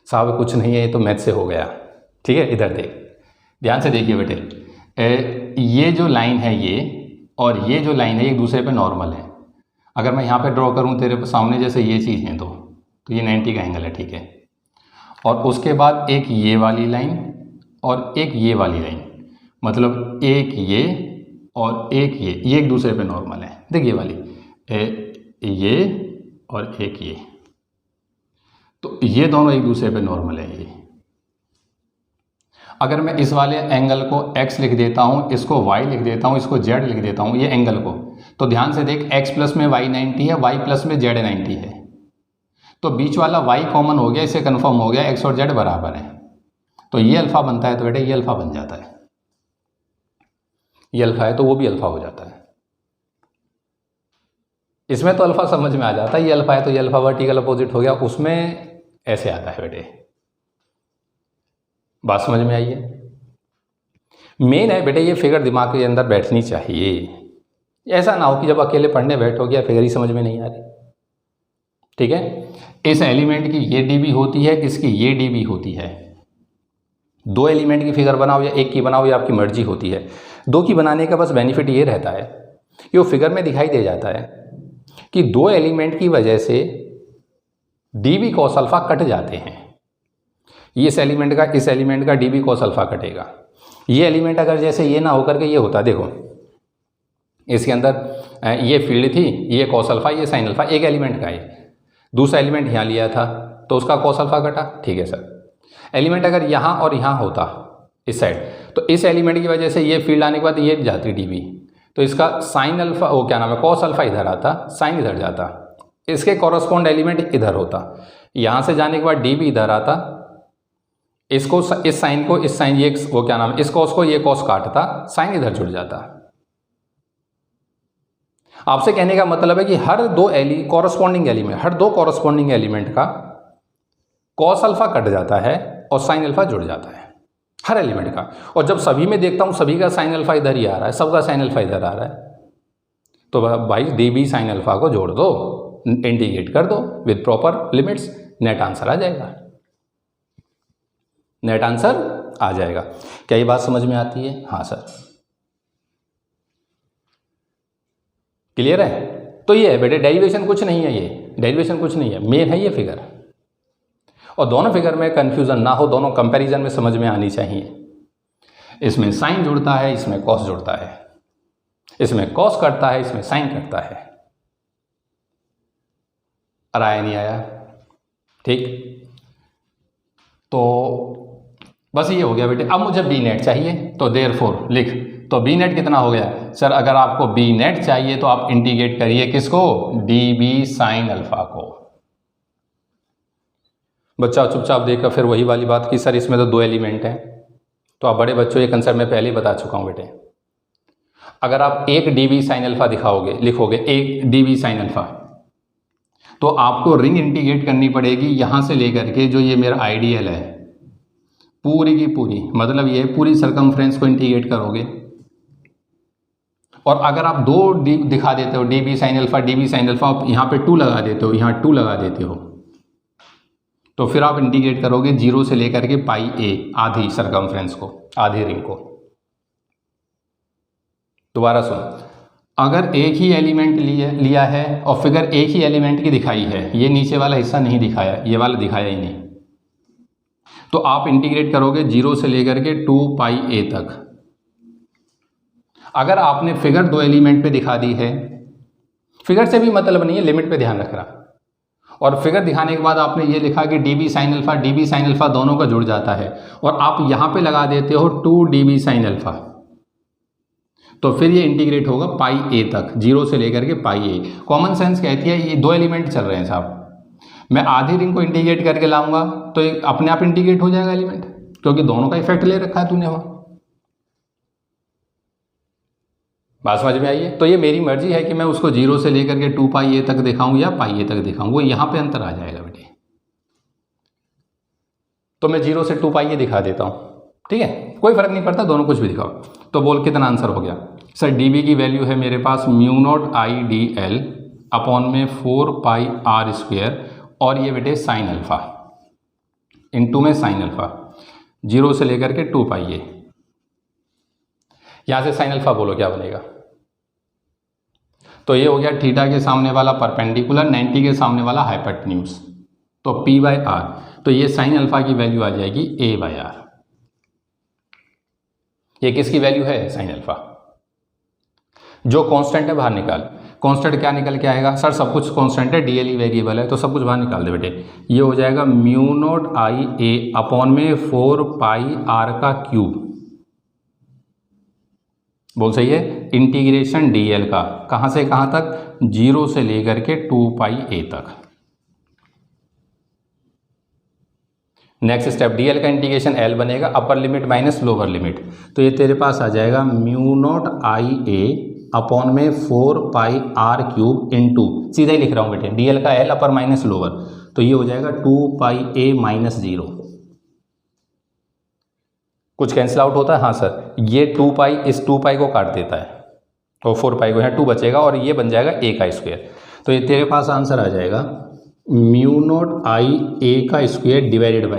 S1: साहब कुछ नहीं है, ये तो मैथ से हो गया। ठीक है, इधर देख, ध्यान से देखिए बेटे, ये जो लाइन है ये और ये जो लाइन है, एक दूसरे पे नॉर्मल है। अगर मैं यहाँ पे ड्रॉ करूँ तेरे सामने, जैसे ये चीज़ है तो ये 90 का एंगल है, ठीक है। और उसके बाद एक ये वाली लाइन और एक ये वाली लाइन, मतलब एक ये और एक ये एक दूसरे पे नॉर्मल है। देखिए वाली ये और एक ये, तो ये दोनों एक दूसरे पे नॉर्मल है। ये अगर मैं इस वाले एंगल को x लिख देता हूँ, इसको y लिख देता हूँ, इसको z लिख देता हूँ, ये एंगल को, तो ध्यान से देख, x प्लस में y 90 है, y प्लस में z 90 है, तो बीच वाला y कॉमन हो गया, इसे कंफर्म हो गया x और z बराबर है, तो ये अल्फ़ा बनता है, तो बेटे ये अल्फ़ा बन जाता है। ये अल्फ़ा है तो वो भी अल्फ़ा हो जाता है। इसमें तो अल्फ़ा समझ में आ जाता है, ये अल्फ़ा है तो ये अल्फ़ा वर्टिकल अपोजिट हो गया, उसमें ऐसे आता है बेटे। बात समझ में आई है? मेन है बेटे, ये फिगर दिमाग के अंदर बैठनी चाहिए। ऐसा ना हो कि जब अकेले पढ़ने बैठोगे फिगर ही समझ में नहीं आ रही। ठीक है, इस एलिमेंट की ये dB होती है, इसकी ये dB होती है। 2 एलिमेंट की फिगर बनाओ या एक की बनाओ, ये आपकी मर्जी होती है। 2 की बनाने का बस बेनिफिट ये रहता है कि वो फिगर में दिखाई दे जाता है कि 2 एलिमेंट की वजह से dB cos अल्फ़ा कट जाते हैं। ये इस एलिमेंट का dB cos अल्फ़ा कटेगा। ये एलिमेंट अगर जैसे ये ना होकर के ये होता, देखो इसके अंदर ये फील्ड थी, ये cos अल्फ़ा, ये sin अल्फ़ा, एक एलिमेंट का है। दूसरा एलिमेंट यहाँ लिया था तो उसका cos अल्फ़ा कटा, ठीक है सर। एलिमेंट अगर यहाँ और यहाँ होता इस साइड, तो इस एलिमेंट की वजह से ये फील्ड आने के बाद ये जाती dB, तो इसका sin अल्फ़ा, वो क्या नाम है, cos अल्फ़ा इधर आता, sin इधर जाता, इसके कॉरस्पॉन्ड एलिमेंट इधर होता, यहाँ से जाने के बाद dB इधर आता, इसको इस साइन को इस साइन, ये वो क्या नाम है, इस कॉस को ये कॉस काटता, साइन इधर जुड़ जाता। आपसे कहने का मतलब है कि हर दो कॉरस्पॉन्डिंग एलिमेंट का कॉस अल्फा कट जाता है और साइन अल्फा जुड़ जाता है, हर एलिमेंट का। और जब सभी में देखता हूँ सभी का साइन अल्फा इधर ही आ रहा है, सबका साइन अल्फा इधर आ रहा है, तो भाई डी बी साइन अल्फा को जोड़ दो, इंटीग्रेट कर दो with proper limits, net answer आ जाएगा। नेट आंसर आ जाएगा। क्या ये बात समझ में आती है? हाँ सर, क्लियर है? तो ये है बेटे, डेरिवेशन कुछ नहीं है, ये डेरिवेशन कुछ नहीं है, मेन है ये फिगर। और दोनों फिगर में कंफ्यूजन ना हो, दोनों कंपैरिजन में समझ में आनी चाहिए। इसमें साइन जुड़ता है, इसमें कॉस जुड़ता है, इसमें कॉस करता है, इसमें साइन करता है। आया नहीं आया? ठीक, तो बस ये हो गया बेटे। अब मुझे बी नेट चाहिए, तो देयरफॉर लिख, तो बी नेट कितना हो गया सर? अगर आपको बी नेट चाहिए तो आप इंटीग्रेट करिए किसको? डी बी साइन अल्फा को। बच्चा चुपचाप देखकर फिर वही वाली बात की सर इसमें तो दो एलिमेंट हैं। तो आप बड़े बच्चों, ये कंसेप्ट मैं पहले ही बता चुका हूं बेटे। अगर आप एक डी बी साइन अल्फा लिखोगे एक डी बी साइन अल्फा, तो आपको रिंग इंटीग्रेट करनी पड़ेगी यहां से लेकर के, जो ये मेरा आइडियल है, पूरी की पूरी, मतलब ये पूरी सरकमफ्रेंस को इंटीग्रेट करोगे। और अगर आप दो डी दिखा देते हो, d B sine alpha, d B sine alpha, आप यहाँ पे 2 लगा देते हो, यहाँ 2 लगा देते हो, तो फिर आप इंटीग्रेट करोगे 0 से लेकर के पाई ए, आधी सरकमफ्रेंस को, आधी रिंग को। दोबारा सुन, अगर एक ही एलिमेंट लिया है और फिगर एक ही एलिमेंट की दिखाई है, ये नीचे वाला हिस्सा नहीं दिखाया, ये वाला दिखाया ही नहीं, तो आप इंटीग्रेट करोगे 0 से लेकर के 2 पाई ए तक। अगर आपने फिगर दो एलिमेंट पे दिखा दी है, फिगर से भी मतलब नहीं है, लिमिट पे ध्यान रखना। और फिगर दिखाने के बाद आपने ये लिखा कि d B sine alpha, d B sine alpha दोनों का जुड़ जाता है, और आप यहाँ पे लगा देते हो 2 डी बी साइन अल्फा, तो फिर ये इंटीग्रेट होगा पाई ए तक, 0 से लेकर के पाई ए। कॉमन सेंस कहती है ये दो एलिमेंट चल रहे हैं साहब, मैं आधी रिंग को इंटीग्रेट करके लाऊंगा तो ये अपने आप इंटीग्रेट हो जाएगा एलिमेंट, क्योंकि दोनों का इफेक्ट ले रखा है तूने वहां। बात समझ में आई है? तो ये मेरी मर्जी है कि मैं उसको 0 से लेकर के 2 पाई ए तक दिखाऊं या पाई ए तक दिखाऊं, वो यहां पे अंतर आ जाएगा बेटे। तो मैं 0 से 2 पाई ए दिखा देता हूं, ठीक है, कोई फर्क नहीं पड़ता, दोनों कुछ भी दिखाओ। तो बोल कितना आंसर हो गया सर? डी बी की वैल्यू है मेरे पास mu not I D L upon में 4 पाई आर स्क्वेयर, और ये बेटे साइन अल्फा इंटू में साइन अल्फा, 0 से लेकर के 2 पाई ए। यहां से साइन अल्फा बोलो क्या बनेगा? तो ये हो गया थीटा के सामने वाला परपेंडिकुलर, 90 के सामने वाला हाइपोटेन्यूज, तो पी बाई आर। तो ये साइन अल्फा की वैल्यू आ जाएगी ए बाई आर। ये किसकी वैल्यू है? Sine alpha. जो कांस्टेंट है बाहर निकाल। कांस्टेंट क्या निकल के आएगा सर? सब कुछ कांस्टेंट है, डीएल वेरिएबल है, तो सब कुछ बाहर निकाल दे बेटे। ये हो जाएगा mu not I A upon में 4 पाई आर का क्यूब, बोल सही है, इंटीग्रेशन डीएल का, कहां से कहां तक? 0 से लेकर के 2 पाई ए तक। नेक्स्ट स्टेप, डीएल का इंटीग्रेशन एल बनेगा, upper limit minus lower limit, तो ये तेरे पास आ जाएगा mu not I A upon में 4 पाई आर क्यूब इंटू, सीधा ही लिख रहा हूं बेटे, डीएल का एल अपर माइनस लोअर, तो ये हो जाएगा 2 पाई ए माइनस 0। कुछ कैंसिल आउट होता है? हाँ सर, ये 2 पाई इस 2 पाई को काट देता है, और 4 पाई को यहाँ 2 बचेगा, और ये बन जाएगा ए का स्क्वायर। तो ये तेरे पास आंसर आ जाएगा म्यू नॉट आई ए का स्क्वायर डिवाइड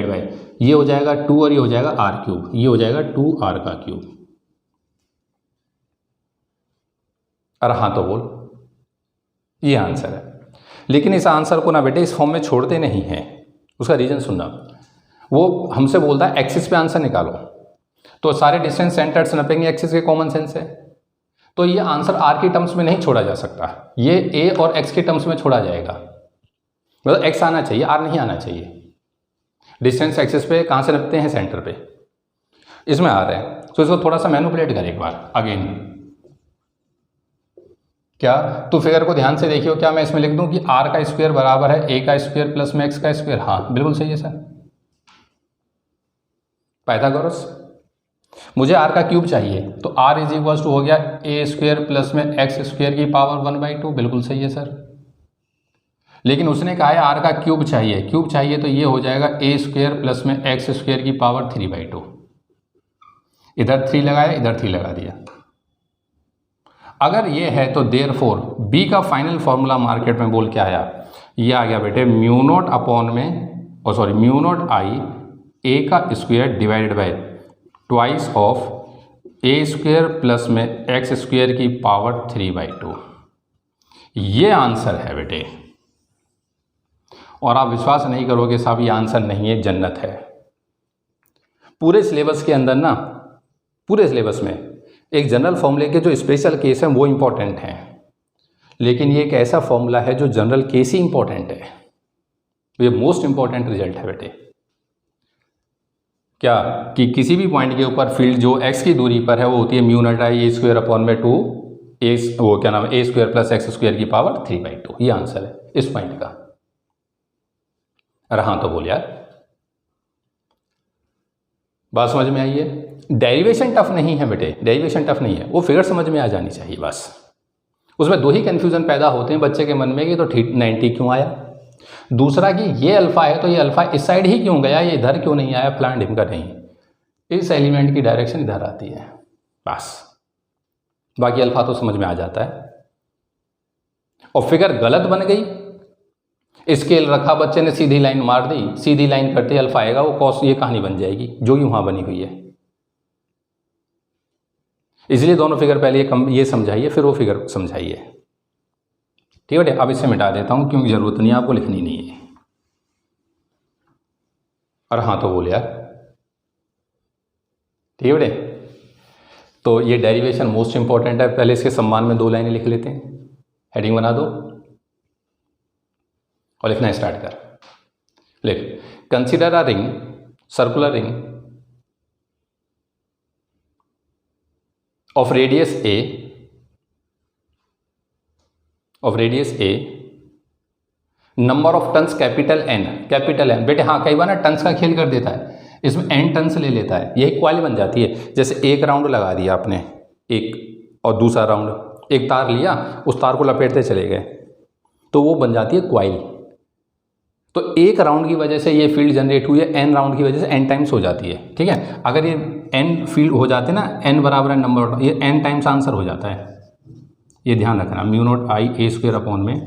S1: बाई ये हो जाएगा 2 और ये हो जाएगा आर क्यूब, ये हो जाएगा 2 आर का क्यूब। अरे हाँ तो बोल, ये आंसर है। लेकिन इस आंसर को ना बेटे इस फॉर्म में छोड़ते नहीं हैं, उसका रीजन सुनना। वो हमसे बोलता है एक्सिस पे आंसर निकालो, तो सारे डिस्टेंस सेंटर्स नपेंगे एक्सिस के, कॉमन सेंस है, तो ये आंसर आर के टर्म्स में नहीं छोड़ा जा सकता, ये ए और एक्स के टर्म्स में छोड़ा जाएगा। मतलब एक्स आना चाहिए, आर नहीं आना चाहिए। डिस्टेंस एक्सिस पे कहाँ से नपते हैं? सेंटर पे, इसमें आ रहे हैं, तो इसको थोड़ा सा मैनिपुलेट कर एक बार अगेन। क्या तो फिगर को ध्यान से देखियो, क्या मैं इसमें लिख दूं कि आर का स्क्वायर बराबर है ए का स्क्वायर प्लस में एक्स का स्क्वायर? हाँ बिल्कुल सही है सर, पाइथागोरस। मुझे आर का क्यूब चाहिए, तो आर इज इक्वल्स टू हो गया ए स्क्वायर प्लस में एक्स स्क्वायर की पावर 1/2। बिल्कुल सही है सर। लेकिन उसने कहा है आर का क्यूब चाहिए, क्यूब चाहिए तो ये हो जाएगा ए स्क्वायर प्लस में एक्स स्क्वायर की पावर 3/2। इधर 3 लगाया, इधर 3 लगा दिया। अगर ये है तो देयरफॉर बी का फाइनल फॉर्मूला मार्केट में बोल के आया, ये आ गया बेटे म्यू नॉट अपॉन में म्यू नॉट आई ए का square divided by twice of A square plus में एक्स स्क्वायर की पावर 3/2। ये आंसर है बेटे। और आप विश्वास नहीं करोगे साहब, ये आंसर नहीं है, जन्नत है। पूरे सिलेबस के अंदर ना, पूरे सिलेबस में एक जनरल फॉर्मूले के जो स्पेशल केस हैं वो इंपॉर्टेंट हैं, लेकिन ये एक ऐसा फॉर्मूला है जो जनरल केस ही इंपॉर्टेंट है। ये मोस्ट इंपॉर्टेंट रिजल्ट है बेटे। क्या कि किसी भी पॉइंट के ऊपर फील्ड जो एक्स की दूरी पर है वो होती है mu not I A square upon में 2 ए, वो क्या नाम है, ए स्क्वायर प्लस एक्स स्क्वायर की पावर 3/2। ये आंसर है इस पॉइंट का। अरे हाँ तो बोल यार, बात समझ में आई है। डेरिवेशन टफ नहीं है बेटे, डेरिवेशन टफ नहीं है, वो फिगर समझ में आ जानी चाहिए बस। उसमें दो ही कन्फ्यूजन पैदा होते हैं बच्चे के मन में कि तो 90 क्यों आया, दूसरा कि ये अल्फा है तो ये अल्फा इस साइड ही क्यों गया, ये इधर क्यों नहीं आया, फलान ढिमका नहीं, इस एलिमेंट की डायरेक्शन इधर आती है बस। बाकी अल्फा तो समझ में आ जाता है। और फिगर गलत बन गई, स्केल रखा बच्चे ने, सीधी लाइन मार दी, सीधी लाइन करते अल्फा आएगा, वो कॉस, ये कहानी बन जाएगी जो कि वहां बनी हुई है। इसलिए दोनों फिगर पहले ये समझाइए, फिर वो फिगर समझाइए। ठीक है बेटे, अब इसे मिटा देता हूं क्योंकि जरूरत नहीं है, आपको लिखनी नहीं है। और हाँ तो बोल यार, ठीक है बेटे। तो ये डेरिवेशन मोस्ट इंपॉर्टेंट है। पहले इसके सम्मान में 2 लाइनें लिख लेते हैं, हेडिंग बना दो और लिखना स्टार्ट कर। लिख, consider a ring, circular ring of radius A, number of turns capital N बेटे। हाँ कई बार ना टन्स का खेल कर देता है, इसमें N टन्स ले लेता है, यही क्वाइल बन जाती है। जैसे एक राउंड लगा दिया आपने एक, और दूसरा राउंड एक तार लिया, उस तार को लपेटते चले गए, तो वो बन जाती है क्वाइल। तो एक राउंड की वजह से ये फील्ड जनरेट हुई है, N राउंड की वजह से N टाइम्स हो जाती है। ठीक है, अगर ये N फील्ड हो जाते ना, N बराबर है नंबर, ये N टाइम्स आंसर हो जाता है। ये ध्यान रखना, mu not I A square upon में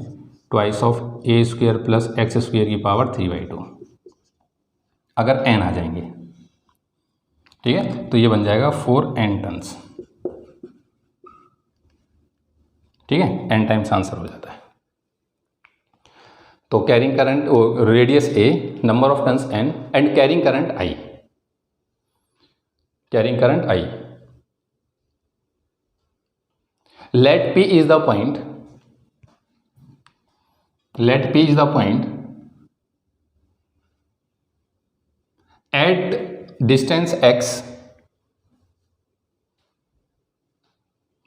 S1: twice of A square plus x square की पावर 3/2 अगर N आ जाएंगे। ठीक है, तो ये बन जाएगा 4N टन्स। ठीक है, N टाइम्स आंसर हो जाता है। तो carrying current, radius A, number of turns N and carrying current I, carrying current I। let P is the point at distance x,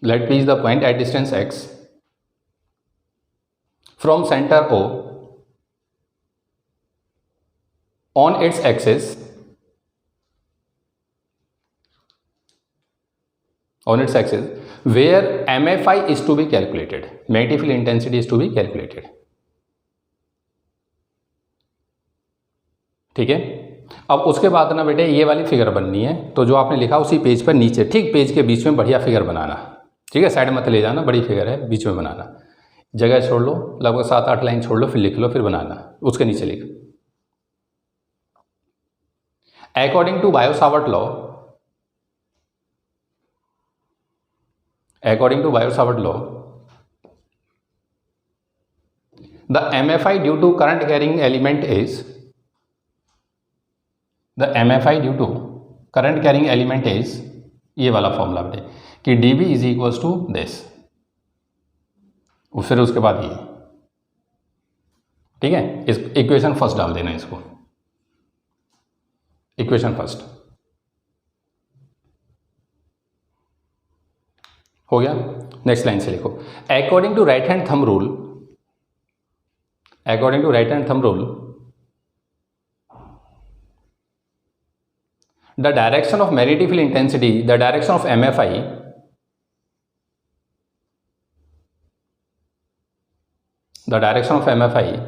S1: let P is the point at distance x from center O on its axis, where MFI is to be calculated, magnetic field intensity is to be calculated। ठीक है, अब उसके बाद ना बेटे ये वाली figure बननी है, तो जो आपने लिखा उसी पेज पर नीचे, ठीक पेज के बीच में बढ़िया फिगर बनाना। ठीक है, साइड मत ले जाना, बड़ी फिगर है, बीच में बनाना। जगह छोड़ लो, लगभग 7-8 लाइन छोड़ लो, फिर लिख लो, फिर बनाना। उसके नीचे लिख, according to Biot Savart law, the MFI due to current carrying element is, ये वाला फॉर्मूला बेटे कि dB is equals to this, फिर उसके बाद ये। ठीक है, इस इक्वेशन फर्स्ट डाल देना, इसको इक्वेशन फर्स्ट हो गया। नेक्स्ट लाइन से लिखो, according to right hand thumb rule the direction of magnetic field intensity, the direction of MFI the direction of MFI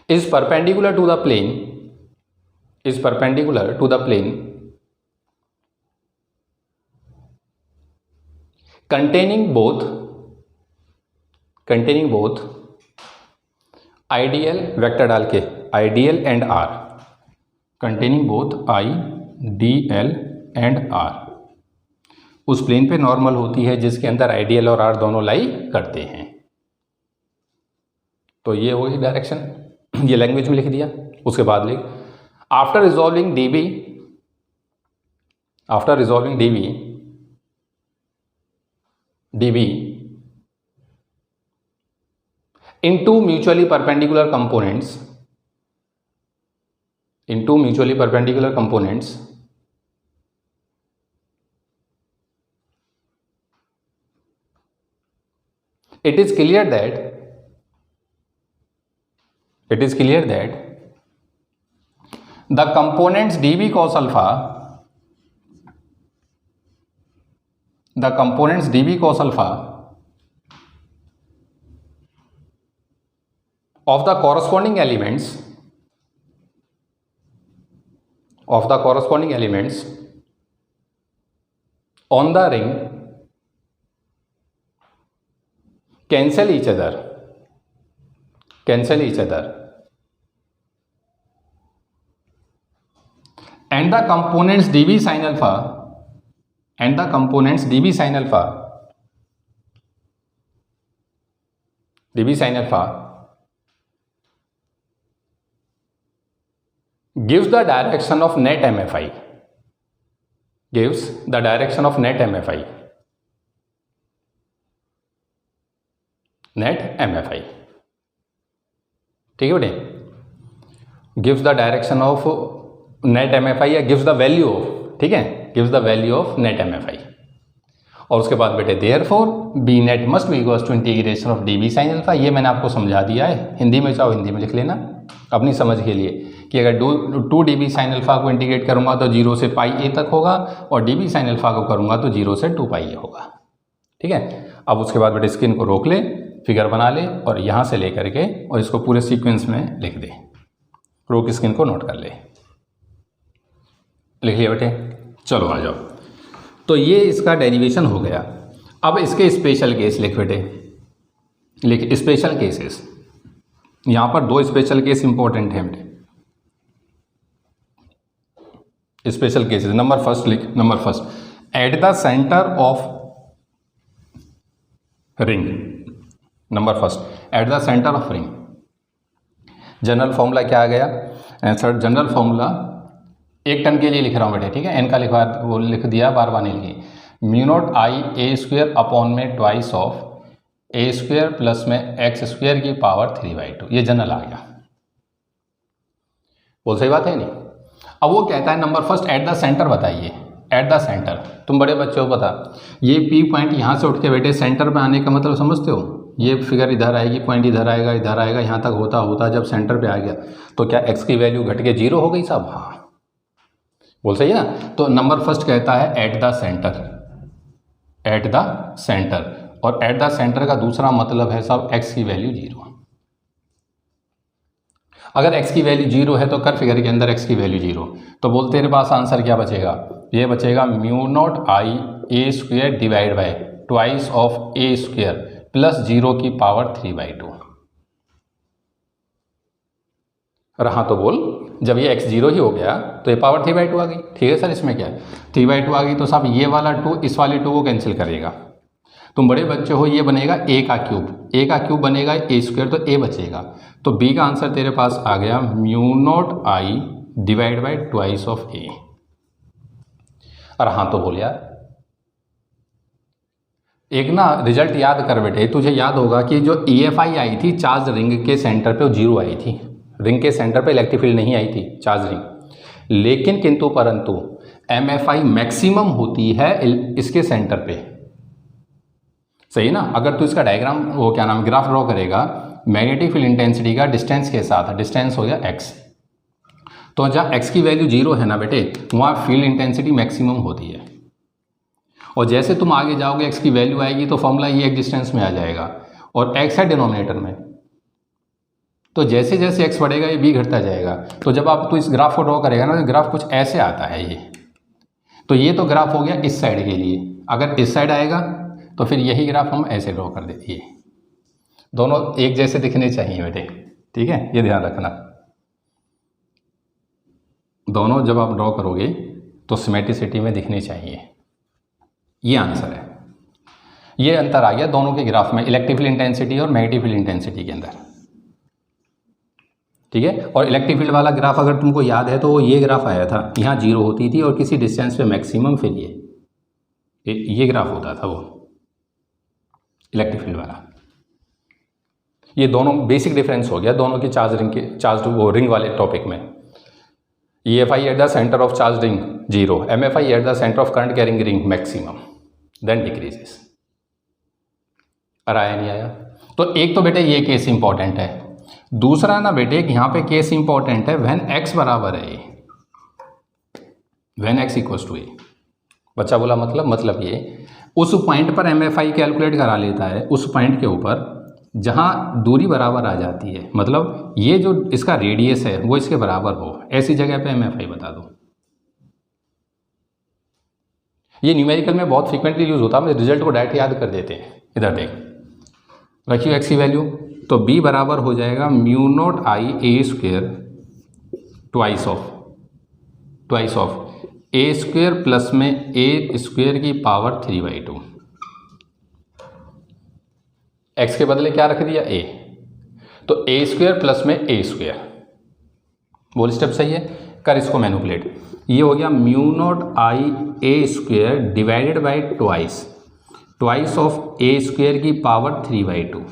S1: is perpendicular to the plane, is perpendicular to the plane containing both ideal vector डाल के ideal and R, containing both IDL and R, उस plane पे normal होती है जिसके अंदर ideal और are दोनों लाई करते हैं। तो ये होगी डायरेक्शन, ये लैंग्वेज में लिख दिया। उसके बाद लिख after resolving dB into mutually perpendicular components, it is clear that the components dB cos alpha of the corresponding elements on the ring cancel each other and the components dB sin alpha gives the direction of net MFI, ठीक है बेटे, gives the direction of net MFI या gives the value of, ठीक है, gives the value of net MFI। और उसके बाद बेटे therefore B net must be equals to integration of dB sin alpha. ये मैंने आपको समझा दिया है, हिंदी में चाहो हिंदी में लिख लेना अपनी समझ के लिए कि अगर 2 dB sin अल्फा को इंटीग्रेट करूंगा तो 0 से पाई a तक होगा और dB sin अल्फा को करूंगा तो 0 से 2 पाई a होगा, ठीक है। अब उसके बाद बेटे स्क्रीन को रोक ले, फिगर बना ले और यहाँ से लेकर के और इसको पूरे सीक्वेंस में लिख दे। रोक स्क्रीन को नोट कर ले, लिख लिया बेटे, चलो आ जाओ। तो ये इसका डेरिवेशन हो गया। अब इसके स्पेशल केस लिख बेटे, लिख स्पेशल केसेस। यहाँ पर 2 स्पेशल केस इंपॉर्टेंट हैं बेटे। स्पेशल केसेस नंबर फर्स्ट लिख, number first eight the centre of ring, number first eight the centre of ring. General formula क्या आ गया सर? जनरल फॉर्मूला 1 टन के लिए लिख रहा हूँ बेटे, ठीक है, एन का लिखवा वो लिख दिया, बार बार नहीं लिखी। Mu not I A square upon में twice of A square plus में एक्स स्क्वेयर की पावर 3/2, ये जनरल आ गया। बोल सही बात है नहीं? अब वो कहता है number first eight the centre बताइए, एट द सेंटर। तुम बड़े बच्चे हो, पता ये पी पॉइंट यहाँ से उठ के बेटे सेंटर पे आने का मतलब समझते हो? ये फिगर इधर आएगी, पॉइंट इधर आएगा, यहाँ तक होता जब सेंटर पे आ गया तो क्या एक्स की वैल्यू घट के 0 हो गई साहब? हाँ, बोल सही है ना? तो नंबर फर्स्ट कहता है eight the centre, eight the centre, और एट द सेंटर का दूसरा मतलब है साहब एक्स की वैल्यू 0। अगर एक्स की वैल्यू 0 है तो कर फिगर के अंदर एक्स की वैल्यू 0, तो बोलते तेरे पास आंसर क्या बचेगा? ये बचेगा mu not I A square divide by twice of A square plus 0 की पावर 3/2। रहा तो बोल, जब ये x 0 ही हो गया तो ये पावर 3/2 आ गई, ठीक है सर। इसमें क्या है 3/2 आ गई तो साहब ये वाला 2 इस वाले 2 को कैंसिल करेगा। तुम बड़े बच्चे हो, ये बनेगा a का क्यूब बनेगा a स्क्वेयर, तो a बचेगा। तो b का आंसर तेरे पास आ गया mu not I divide by twice of a। और हाँ तो बोल यार, एक ना रिजल्ट याद कर बेटे, तुझे याद होगा कि जो EFI आई थी चार्ज रिंग के सेंटर पे वो 0 आई थी। रिंग के सेंटर पे इलेक्ट्रिक फील्ड नहीं आई थी चार्ज रिंग, लेकिन किंतु परंतु MFI मैक्सिमम होती है इसके सेंटर पे, सही ना। अगर तू इसका डायग्राम वो क्या नाम ग्राफ ड्रॉ करेगा मैग्नेटिक फील्ड इंटेंसिटी का डिस्टेंस के साथ, डिस्टेंस हो गया x, तो जहाँ x की वैल्यू 0 है ना बेटे, वहाँ फील्ड इंटेंसिटी मैक्सिमम होती है। और जैसे तुम आगे जाओगे x की वैल्यू आएगी तो फॉर्मूला ये एग्जिस्टेंस में आ जाएगा, और x है डिनोमिनेटर में, तो जैसे जैसे x बढ़ेगा ये b घटता जाएगा। तो जब आप तो इस ग्राफ को ड्रॉ करेगा ना, तो ग्राफ कुछ ऐसे आता है ये। तो ये तो ग्राफ हो गया इस साइड के लिए, अगर इस साइड आएगा तो फिर यही ग्राफ हम ऐसे ड्रॉ कर देते। दोनों एक जैसे दिखने चाहिए बेटे, ठीक है, ये ध्यान रखना। दोनों जब आप ड्रॉ करोगे तो सिमेट्रिसिटी में दिखने चाहिए, ये आंसर है। ये अंतर आ गया दोनों के ग्राफ में, इलेक्ट्रिक फील्ड इंटेंसिटी और मैग्नेटिक फील्ड इंटेंसिटी के अंदर, ठीक है। और इलेक्ट्रिक फील्ड वाला ग्राफ अगर तुमको याद है तो ये ग्राफ आया था, यहाँ 0 होती थी और किसी डिस्टेंस पे मैक्सिमम, फिर ये ग्राफ होता था वो इलेक्ट्रिक फील्ड वाला। ये दोनों बेसिक डिफरेंस हो गया दोनों के चार्ज रिंग वाले टॉपिक में। EFI at the centre of charge ring 0, MFI at the centre of current carrying ring maximum, then decreases. आया नहीं आया? तो एक तो बेटे ये केस इंपॉर्टेंट है, दूसरा ना बेटे यहाँ पे केस इंपॉर्टेंट है व्हेन x बराबर है a, when x equals to a। बच्चा बोला मतलब ये उस पॉइंट पर MFI कैलकुलेट करा लेता है, उस पॉइंट के ऊपर जहाँ दूरी बराबर आ जाती है, मतलब ये जो इसका रेडियस है वो इसके बराबर हो, ऐसी जगह पे MFI बता दो। ये न्यूमेरिकल में बहुत फ्रीक्वेंटली यूज होता है, रिजल्ट को डायरेक्ट याद कर देते हैं। इधर देख रखियो x की वैल्यू, तो b बराबर हो जाएगा mu not I A square twice of A square plus में ए स्क्वेयर की पावर 3/2। x के बदले क्या रख दिया a, तो ए स्क्वेयर प्लस में ए स्क्वेयर। बोल स्टेप सही है, कर इसको मैनिपुलेट। ये हो गया mu not I A square divided by twice of A square की पावर 3/2।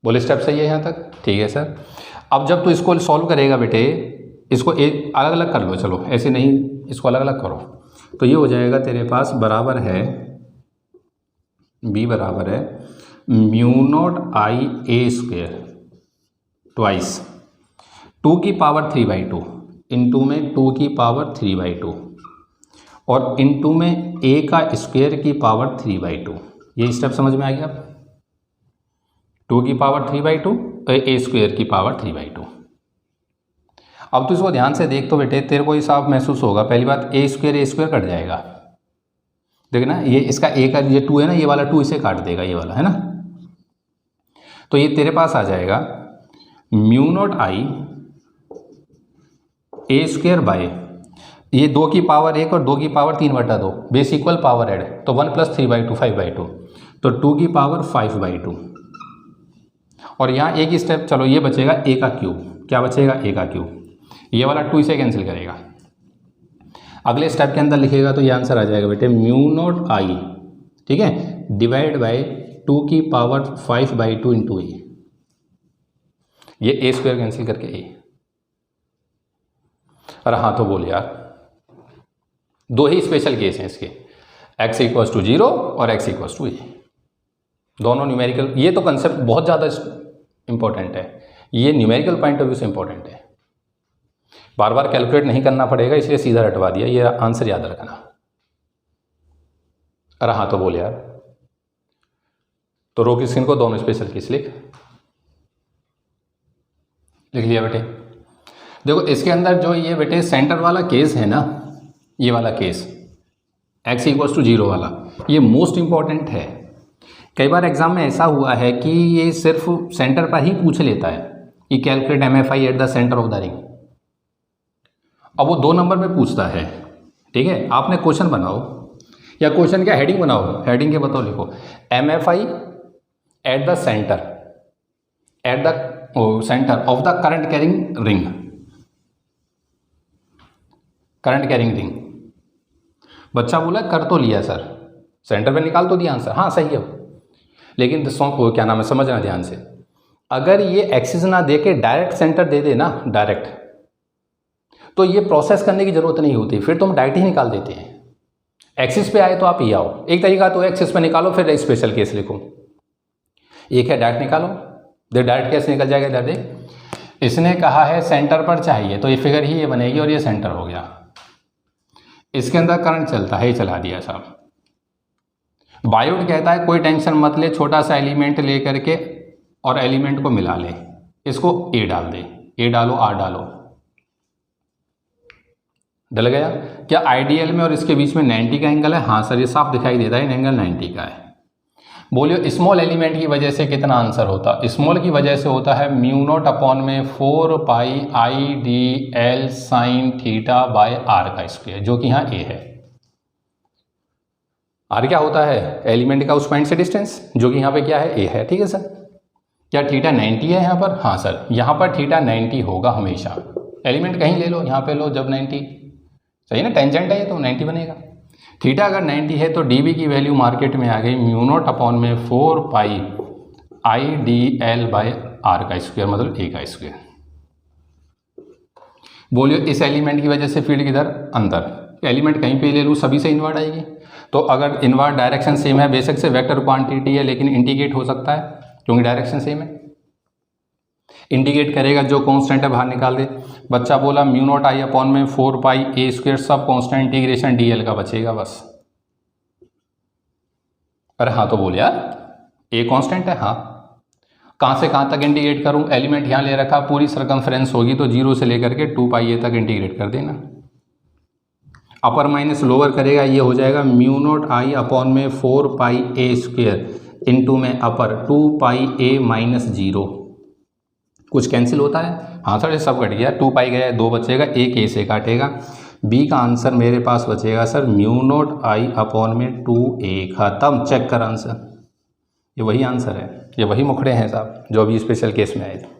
S1: बोले स्टेप सही है यहाँ तक? ठीक है सर। अब जब तू इसको सॉल्व करेगा बेटे, इसको एक अलग अलग कर लो, चलो ऐसे नहीं, इसको अलग अलग करो। तो ये हो जाएगा तेरे पास बराबर है, b बराबर है mu not I A square twice 2 की पावर 3/2 इंटू में 2 की पावर 3/2 और इंटू में a का स्क्वेयर की पावर 3/2। ये स्टेप समझ में आ गया? 2 की पावर 3/2 ए स्क्वेयर की पावर 3/2। अब तो इसको ध्यान से देख तो बेटे, तेरे को ये साफ महसूस होगा। पहली बात, ए स्क्वेयर कट जाएगा, देखना ये इसका ए का ये 2 है ना, ये वाला 2 इसे काट देगा, ये वाला है ना। तो ये तेरे पास आ जाएगा mu not I A square by ये 2 की पावर 1 और 2 की power 3/2 base equal power add, तो 1 + 3/2 5/2, तो 2 की पावर 5/2। और यहाँ एक ही स्टेप, चलो ये बचेगा a का क्यूब। क्या बचेगा? a का क्यूब। ये वाला 2 इसे कैंसिल करेगा। अगले स्टेप के अंदर लिखेगा तो ये आंसर आ जाएगा बेटे म्यू नॉट आई, ठीक है, डिवाइड बाय 2 की पावर 5/2 इंटू ए। ये ए स्क्वायर कैंसिल करके ए। अरे हाँ, तो बोल यार, 2 ही स्पेशल केस हैं इसके, x = 0 और x = a। दोनों न्यूमेरिकल, ये तो कंसेप्ट बहुत ज़्यादा इंपॉर्टेंट है, ये न्यूमेरिकल पॉइंट ऑफ व्यू से इंपॉर्टेंट है। बार बार कैलकुलेट नहीं करना पड़ेगा, इसलिए सीधा रटवा दिया, ये आंसर याद रखना। अरे हाँ, तो बोल यार, तो रो की स्क्रीन को दोनों स्पेशल केस लिख लिया बेटे। देखो इसके अंदर जो ये बेटे सेंटर वाला केस है ना, ये वाला केस x = 0 वाला, ये मोस्ट इंपॉर्टेंट है। कई बार एग्जाम में ऐसा हुआ है कि ये सिर्फ सेंटर पर ही पूछ लेता है कि calculate MFI at the centre of the ring. अब वो 2 नंबर में पूछता है, ठीक है। आपने क्वेश्चन बनाओ या क्वेश्चन क्या हेडिंग बनाओ, हेडिंग के बताओ, लिखो MFI at the centre of the current carrying ring. बच्चा बोला कर तो लिया सर, सेंटर पे निकाल तो दिया आंसर, हाँ सही है, लेकिन क्या नाम है, समझना ध्यान से। अगर ये एक्सिस ना दे के डायरेक्ट सेंटर दे दे ना, डायरेक्ट, तो ये प्रोसेस करने की जरूरत नहीं होती, फिर तुम डायरेक्ट ही निकाल देते हैं। एक्सिस पे आए तो आप ये आओ, एक तरीका तो एक्सिस पे निकालो फिर स्पेशल केस लिखो। एक है डायरेक्ट निकालो, देख डायरेक्ट कैसे निकल जाएगा। इधर देख, इसने कहा है सेंटर पर चाहिए, तो ये फिगर ही ये बनेगी और ये सेंटर हो गया। इसके अंदर करंट चलता है, ये चला दिया साहब। बायोट कहता है कोई टेंशन मत ले, छोटा सा एलिमेंट ले करके और एलिमेंट को मिला ले, इसको ए डाल दे, ए डालो आर डालो, डल गया। क्या आइडियल में और इसके बीच में 90 का एंगल है? हाँ सर, ये साफ दिखाई देता है, एंगल 90 का है। बोलियो स्मॉल एलिमेंट की वजह से कितना आंसर होता? स्मॉल की वजह से होता है म्यू नॉट अपॉन में 4 pi I D L sine theta by R का स्क्वायर, जो कि यहाँ ए है। आर क्या होता है? एलिमेंट का उस पॉइंट से डिस्टेंस, जो कि यहाँ पे क्या है? ए है। ठीक है सर। क्या थीटा 90 है यहाँ पर? हाँ सर, यहाँ पर थीटा 90 होगा हमेशा। एलिमेंट कहीं ले लो, यहाँ पे लो, जब 90 सही ना, टेंजेंट है ये तो 90 बनेगा। थीटा अगर 90 है तो डीबी की वैल्यू मार्केट में आ गई म्यू नॉट अपॉन में 4 pi I D L by R का स्क्वायर, मतलब ए का स्क्वायर। बोलियो इस एलिमेंट की वजह से फील्ड किधर? अंदर। एलिमेंट कहीं पे ले लूँ, सभी से इनवर्ड आएगी। तो अगर इनवर्ड डायरेक्शन सेम है, बेशक से वेक्टर क्वांटिटी है लेकिन इंडिकेट हो सकता है क्योंकि डायरेक्शन सेम है। इंडिकेट करेगा, जो कांस्टेंट है बाहर निकाल दे। बच्चा बोला म्यू नॉट आई अपॉन में 4 पाई ए स्क्वायर, सब कांस्टेंट, इंटीग्रेशन डीएल का बचेगा बस। अरे हाँ तो बोल यार, ए कांस्टेंट है। हाँ, कहाँ से कहाँ तक इंटीग्रेट करूँ? एलिमेंट यहाँ ले रखा, पूरी सर्कमफ्रेंस होगी तो 0 से लेकर के 2 पाई ए तक इंटीग्रेट कर देना। अपर माइनस लोअर करेगा, ये हो जाएगा म्यू नॉट आई अपॉन में 4 पाई ए स्क्वायर इंटू में अपर 2 पाई ए माइनस 0। कुछ कैंसिल होता है? हाँ सर, ये सब कट गया, 2 पाई गया, 2 बचेगा, एक ए से काटेगा। बी का आंसर मेरे पास बचेगा sir mu not I upon में 2a। खत्म, चेक कर आंसर, ये वही आंसर है, ये वही मुखड़े हैं साहब जो अभी स्पेशल केस में आए थे।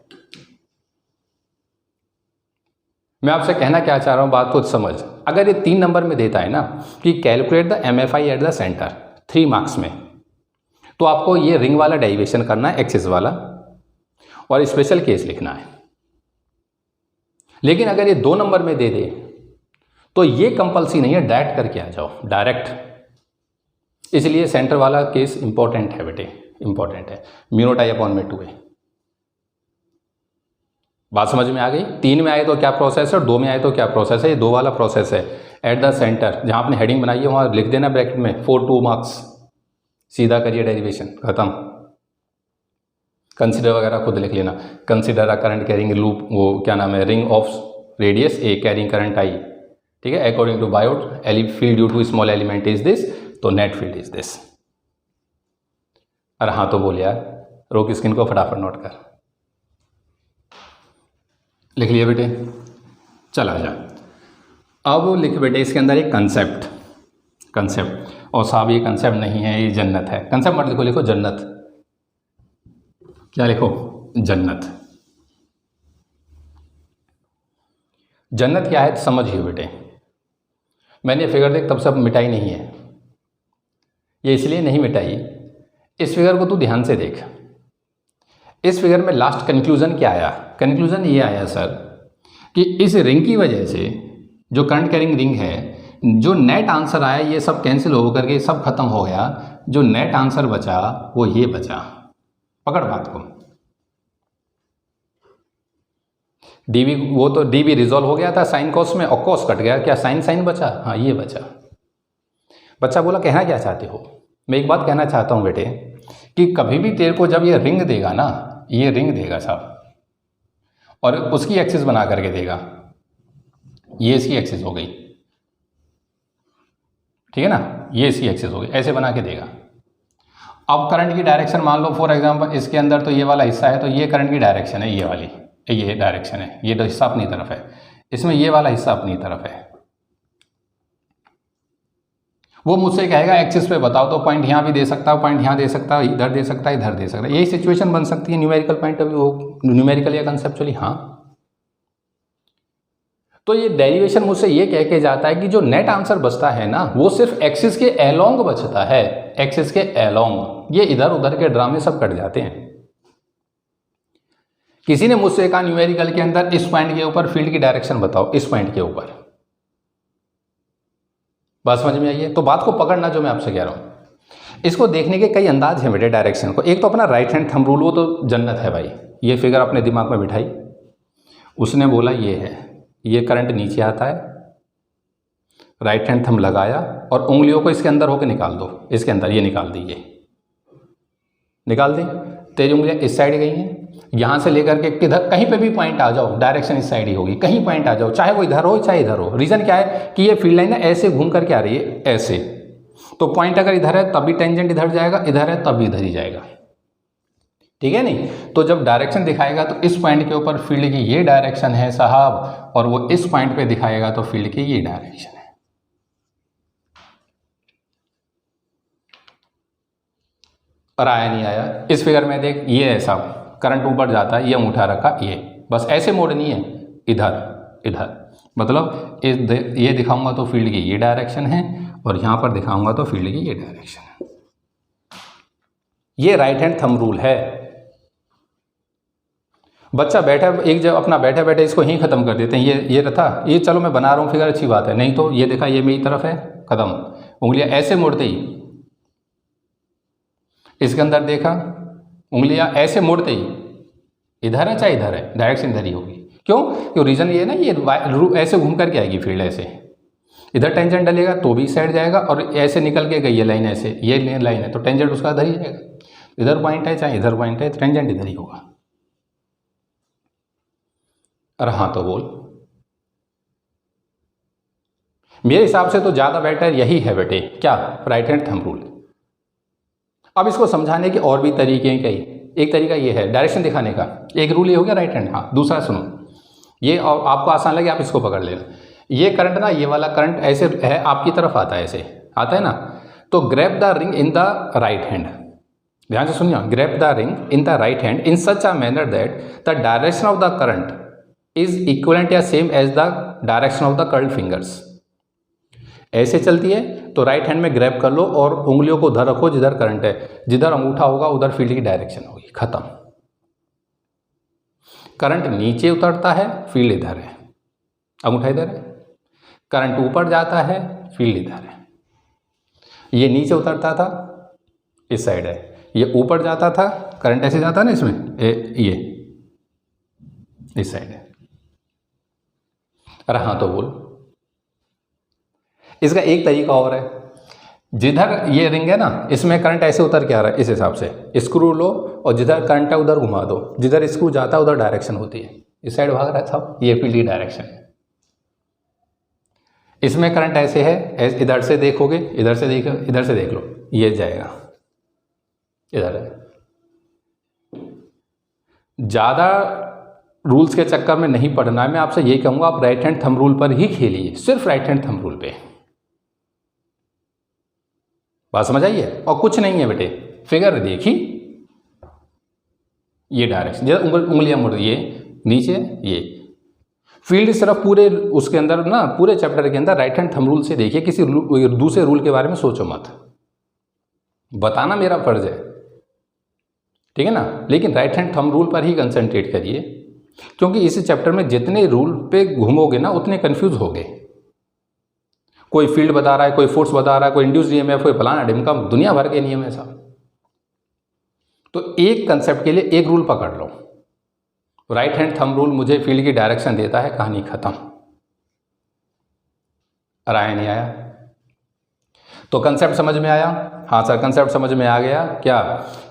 S1: मैं आपसे कहना क्या चाह रहा हूँ, बात को समझ। अगर ये 3 नंबर में देता है ना कि calculate the MFI at the centre 3 marks में, तो आपको ये रिंग वाला डेरिवेशन करना है, एक्सिस वाला, और स्पेशल केस लिखना है। लेकिन अगर ये 2 नंबर में दे दे तो ये कंपल्सरी नहीं है, डायरेक्ट करके आ जाओ, डायरेक्ट। इसलिए सेंटर वाला केस इंपॉर्टेंट है बेटे, इंपॉर्टेंट है। म्यू नॉट आई अपॉन में 2a। बात समझ में आ गई? 3 में आए तो क्या प्रोसेस है और 2 में आए तो क्या प्रोसेस है? ये 2 वाला प्रोसेस है। एट द सेंटर, जहां आपने हेडिंग बनाई है वहां लिख देना ब्रैकेट में 4 2 मार्क्स, सीधा करिए डेरिवेशन, खत्म। कंसिडर वगैरह खुद लिख लेना। Consider a current carrying loop, वो क्या नाम है, ring of radius A carrying current I, ठीक है, according to Biot, field due to small element is this, तो नेट फील्ड इज दिस। अरे हाँ तो बोल यार, रोक स्क्रीन को फटाफट नोट कर, लिख लिया बेटे, चला जा। अब लिख बेटे इसके अंदर एक कंसेप्ट, और साहब ये कंसेप्ट नहीं है, ये जन्नत है। कंसेप्ट मत लिखो, लिखो जन्नत। क्या लिखो? जन्नत। जन्नत क्या है समझिए बेटे। मैंने फिगर देख तब सब मिटाई नहीं है, ये इसलिए नहीं मिटाई, इस फिगर को तू ध्यान से देख। इस फिगर में लास्ट कंक्लूजन क्या आया? कंक्लूजन ये आया सर कि इस रिंग की वजह से, जो करंट कैरिंग रिंग है, जो नेट आंसर आया ये सब कैंसिल हो करके सब खत्म हो गया। जो नेट आंसर बचा वो ये बचा। पकड़ बात को। डीवी, वो तो डीवी रिजॉल्व हो गया था साइन कॉस में, और कॉस कट गया, क्या साइन साइन बचा? हाँ ये बचा। बच्चा बोला कहना क्या चाहते हो? मैं एक बात कहना चाहता हूँ बेटे कि कभी भी तेरे को जब ये रिंग देगा ना, ये रिंग देगा साहब, और उसकी एक्सिस बना करके देगा, ये इसकी एक्सिस हो गई, ठीक है ना, ये इसकी एक्सिस हो गई, ऐसे बना के देगा। अब करंट की डायरेक्शन मान लो फॉर एग्जांपल इसके अंदर तो ये वाला हिस्सा है, तो ये करंट की डायरेक्शन है, ये वाली, ये डायरेक्शन है, ये तो हिस्सा अपनी तरफ है, इसमें ये वाला हिस्सा अपनी तरफ है। वो मुझसे कहेगा एक्सिस पे बताओ, तो पॉइंट यहाँ भी दे सकता है, पॉइंट यहाँ दे सकता है, इधर दे सकता है, इधर दे सकता है। यही सिचुएशन बन सकती है numerical point of view, numerical या कंसेप्चुअली। हाँ, तो ये डेरिवेशन मुझसे ये कह के जाता है कि जो नेट आंसर बचता है ना, वो सिर्फ एक्सिस के एलोंग बचता है, एक्सिस के एलोंग। ये इधर उधर के ड्रामे सब कट जाते हैं। किसी ने मुझसे कहा न्यूमेरिकल के अंदर इस पॉइंट के ऊपर फील्ड की डायरेक्शन बताओ, इस पॉइंट के ऊपर। बात समझ में आई है? तो बात को पकड़ना जो मैं आपसे कह रहा हूं। इसको देखने के कई अंदाज हैं बेटे डायरेक्शन को। एक तो अपना राइट हैंड थंब रूल, वो तो जन्नत है भाई, ये फिगर अपने दिमाग में बिठाई। उसने बोला ये है, ये करंट नीचे आता है, राइट हैंड थंब लगाया और उंगलियों को इसके अंदर होकर निकाल दो, इसके अंदर ये निकाल दी, ये निकाल दी। तेरी उंगलियां इस साइड गई हैं, यहाँ से लेकर के किधर कहीं पे भी पॉइंट आ जाओ, डायरेक्शन इस साइड ही होगी, कहीं पॉइंट आ जाओ, चाहे वो इधर हो चाहे इधर हो। रीज़न क्या है कि ये फील्ड लाइन है ऐसे घूम करके आ रही है ऐसे, तो पॉइंट अगर इधर है तब भी टेंजेंट इधर जाएगा, इधर है तब भी इधर ही जाएगा, ठीक है नहीं। तो जब डायरेक्शन दिखाएगा तो इस पॉइंट के ऊपर फील्ड की ये डायरेक्शन है साहब, और वो इस पॉइंट पे दिखाएगा तो फील्ड की ये डायरेक्शन है। और आया नहीं आया, इस फिगर में देख, ये है साहब, करंट ऊपर जाता है, ये अंगूठा रखा, ये बस ऐसे मोड़ नहीं है, इधर इधर, मतलब ये दिखाऊंगा तो फील्ड की ये डायरेक्शन है, और यहां पर दिखाऊंगा तो फील्ड की ये डायरेक्शन है। ये राइट हैंड थंब रूल है। बच्चा बैठा एक जब अपना बैठे बैठे इसको ही खत्म कर देते हैं, ये रहा, ये चलो मैं बना रहा हूँ फिगर, अच्छी बात है, नहीं तो ये देखा ये मेरी तरफ है, खत्म, उंगलियां ऐसे मोड़ते ही, इसके अंदर देखा उंगलियां ऐसे मोड़ते ही, इधर है चाहे इधर है, डायरेक्शन इधर ही होगी। क्यों रीज़न ये है ना, ये ऐसे घूम करके आएगी फील्ड, ऐसे इधर टेंजेंट डलेगा तो भी साइड जाएगा, और ऐसे निकल के गई है लाइन, ऐसे ये लाइन है तो टेंजेंट उसका इधर ही जाएगा, इधर पॉइंट है चाहे इधर पॉइंट है, टेंजेंट इधर ही होगा। अरे हाँ तो बोल, मेरे हिसाब से तो ज़्यादा बेटर यही है बेटे, क्या, राइट हैंड थंब रूल। अब इसको समझाने के और भी तरीके हैं कई। एक तरीका ये है डायरेक्शन दिखाने का, एक रूल ये हो गया राइट हैंड। हाँ दूसरा सुनो, ये आपको आसान लगे आप इसको पकड़ लेना। ये करंट ना, ये वाला करंट ऐसे है आपकी तरफ आता है, ऐसे आता है ना, तो grab the ring in the right hand, ध्यान से सुनिए, grab the ring in the right hand in such a manner that the direction of the current is equivalent या same as the direction of the curled fingers. ऐसे चलती है तो right hand में grab कर लो और उंगलियों को उधर रखो जिधर करंट है, जिधर अंगूठा होगा उधर फील्ड की डायरेक्शन होगी, खत्म। करंट नीचे उतरता है, फील्ड इधर है, अंगूठा इधर है, करंट ऊपर जाता है, फील्ड इधर है। ये नीचे उतरता था, इस साइड है, ये ऊपर जाता था, करंट ऐसे जाता है ना इसमें, ये इस साइड है। अरे हाँ तो बोल, इसका एक तरीका और है, जिधर ये रिंग है ना इसमें करंट ऐसे उतर के आ रहा है, इस हिसाब से स्क्रू लो और जिधर करंट है उधर घुमा दो, जिधर स्क्रू जाता है उधर डायरेक्शन होती है, इस साइड भाग रहा है साहब, ये फील्ड की डायरेक्शन है। इसमें करंट ऐसे है, इधर से देखोगे, इधर से देखो, इधर से देख लो, ये जाएगा इधर है। ज़्यादा रूल्स के चक्कर में नहीं पड़ना है, मैं आपसे यही कहूँगा आप राइट हैंड थंब रूल पर ही खेलिए, सिर्फ राइट हैंड थंब रूल पे। बात समझ आई है? और कुछ नहीं है बेटे, फिगर देखी, ये डायरेक्शन, जैसे उंगलियां मुड़, ये नीचे, ये फील्ड सिर्फ पूरे उसके अंदर ना, पूरे चैप्टर के अंदर राइट हैंड थंब रूल से देखिए, किसी दूसरे रूल के बारे में सोचो मत, बताना मेरा फर्ज है, ठीक है ना, लेकिन राइट हैंड थंब रूल पर ही कंसंट्रेट करिए, क्योंकि इस चैप्टर में जितने रूल पे घूमोगे ना उतने कंफ्यूज होगे। कोई फील्ड बता रहा है, कोई फोर्स बता रहा है, कोई इंड्यूस ईएमएफ, कोई फलाना ढिमका, दुनिया भर के नियम है साहब। तो एक कंसेप्ट के लिए एक रूल पकड़ लो, राइट हैंड थंब रूल मुझे फील्ड की डायरेक्शन देता है, कहानी खत्म। आया नहीं आया? तो कंसेप्ट समझ में आया? हाँ सर कंसेप्ट समझ में आ गया। क्या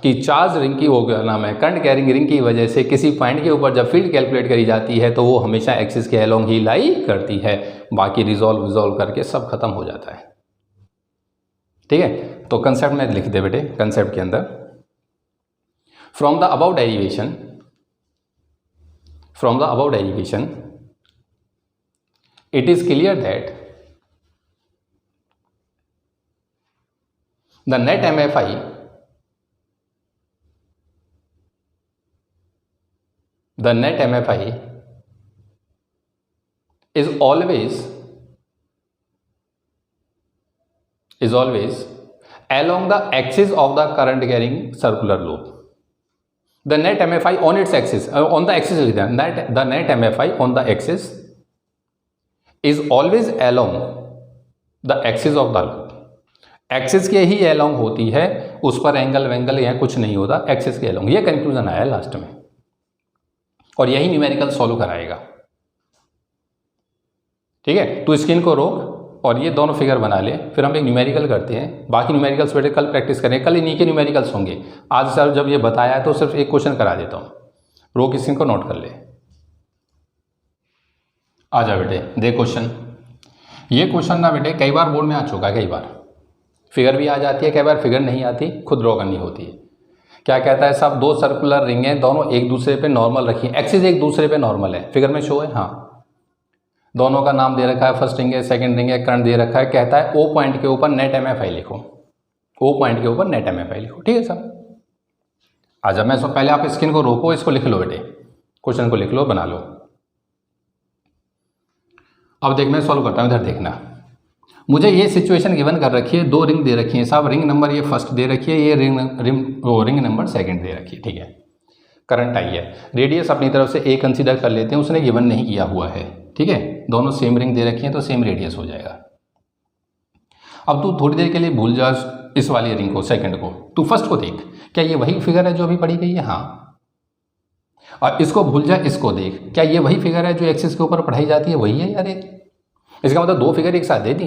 S1: कि चार्ज रिंग की, हो गया नाम है, करंट कैरिंग रिंग की वजह से किसी पॉइंट के ऊपर जब फील्ड कैलकुलेट करी जाती है तो वो हमेशा एक्सिस के अलोंग ही लाई करती है, बाकी रिजॉल्व करके सब खत्म हो जाता है। ठीक है, तो कंसेप्ट में लिख दे बेटे, कंसेप्ट के अंदर from the about derivation it is clear that the net MFI is always along the axis of the current carrying circular loop. The net MFI on its axis, on the axis, the net MFI on the axis is always along the axis of the loop. Axis के ही along होती है, उस पर angle वेंगल या कुछ नहीं होता, axis के एलोंग। ये कंक्लूजन आया लास्ट में और यही न्यूमेरिकल सॉल्व कराएगा। ठीक है, तो स्क्रीन को रोक और ये दोनों फिगर बना ले, फिर हम एक न्यूमेरिकल करते हैं। बाकी न्यूमेरिकल्स बेटे कल प्रैक्टिस करें, कल इन्हीं के न्यूमेरिकल्स होंगे। आज सर जब ये बताया है तो सिर्फ एक क्वेश्चन करा देता हूँ, रोक स्क्रीन को नोट कर ले। आ जा बेटे, देख क्वेश्चन। ये क्वेश्चन ना बेटे कई बार बोर्ड में आ चुका है, कई बार फिगर भी आ जाती है, कई बार फिगर नहीं आती, खुद ड्रॉ करनी होती है। क्या कहता है साहब, दो सर्कुलर रिंग हैं, दोनों एक दूसरे पे नॉर्मल रखी है, एक्सिस एक दूसरे पे नॉर्मल है, फिगर में शो है। हाँ, दोनों का नाम दे रखा है, फर्स्ट रिंग है, सेकंड रिंग है, करंट दे रखा है। कहता है ओ पॉइंट के ऊपर नेट MFI लिखो, ओ पॉइंट के ऊपर नेट MFI लिखो। ठीक है सर, आजा मैं पहले आप स्क्रीन को रोको, इसको लिख लो बेटे, क्वेश्चन को लिख लो, बना लो। अब देख मैं सॉल्व करता हूँ, इधर देखना। मुझे ये सिचुएशन गिवन कर रखी है, दो रिंग दे रखी है साहब, रिंग नंबर ये फर्स्ट दे रखी है, ये रिंग नंबर सेकंड दे रखी है। ठीक है, करंट आई है, रेडियस अपनी तरफ से ए कंसीडर कर लेते हैं, उसने गिवन नहीं किया हुआ है। ठीक है, दोनों सेम रिंग दे रखी हैं तो सेम रेडियस हो जाएगा। अब तू थोड़ी देर के लिए भूल जा इस वाली रिंग को, सेकंड को, तू फर्स्ट को देख, क्या ये वही फिगर है जो अभी पढ़ी गई है? हाँ। और इसको भूल जा, इसको देख, क्या ये वही फिगर है जो एक्सिस के ऊपर पढ़ाई जाती है? वही है यार, इसका मतलब दो फिगर एक साथ दे दी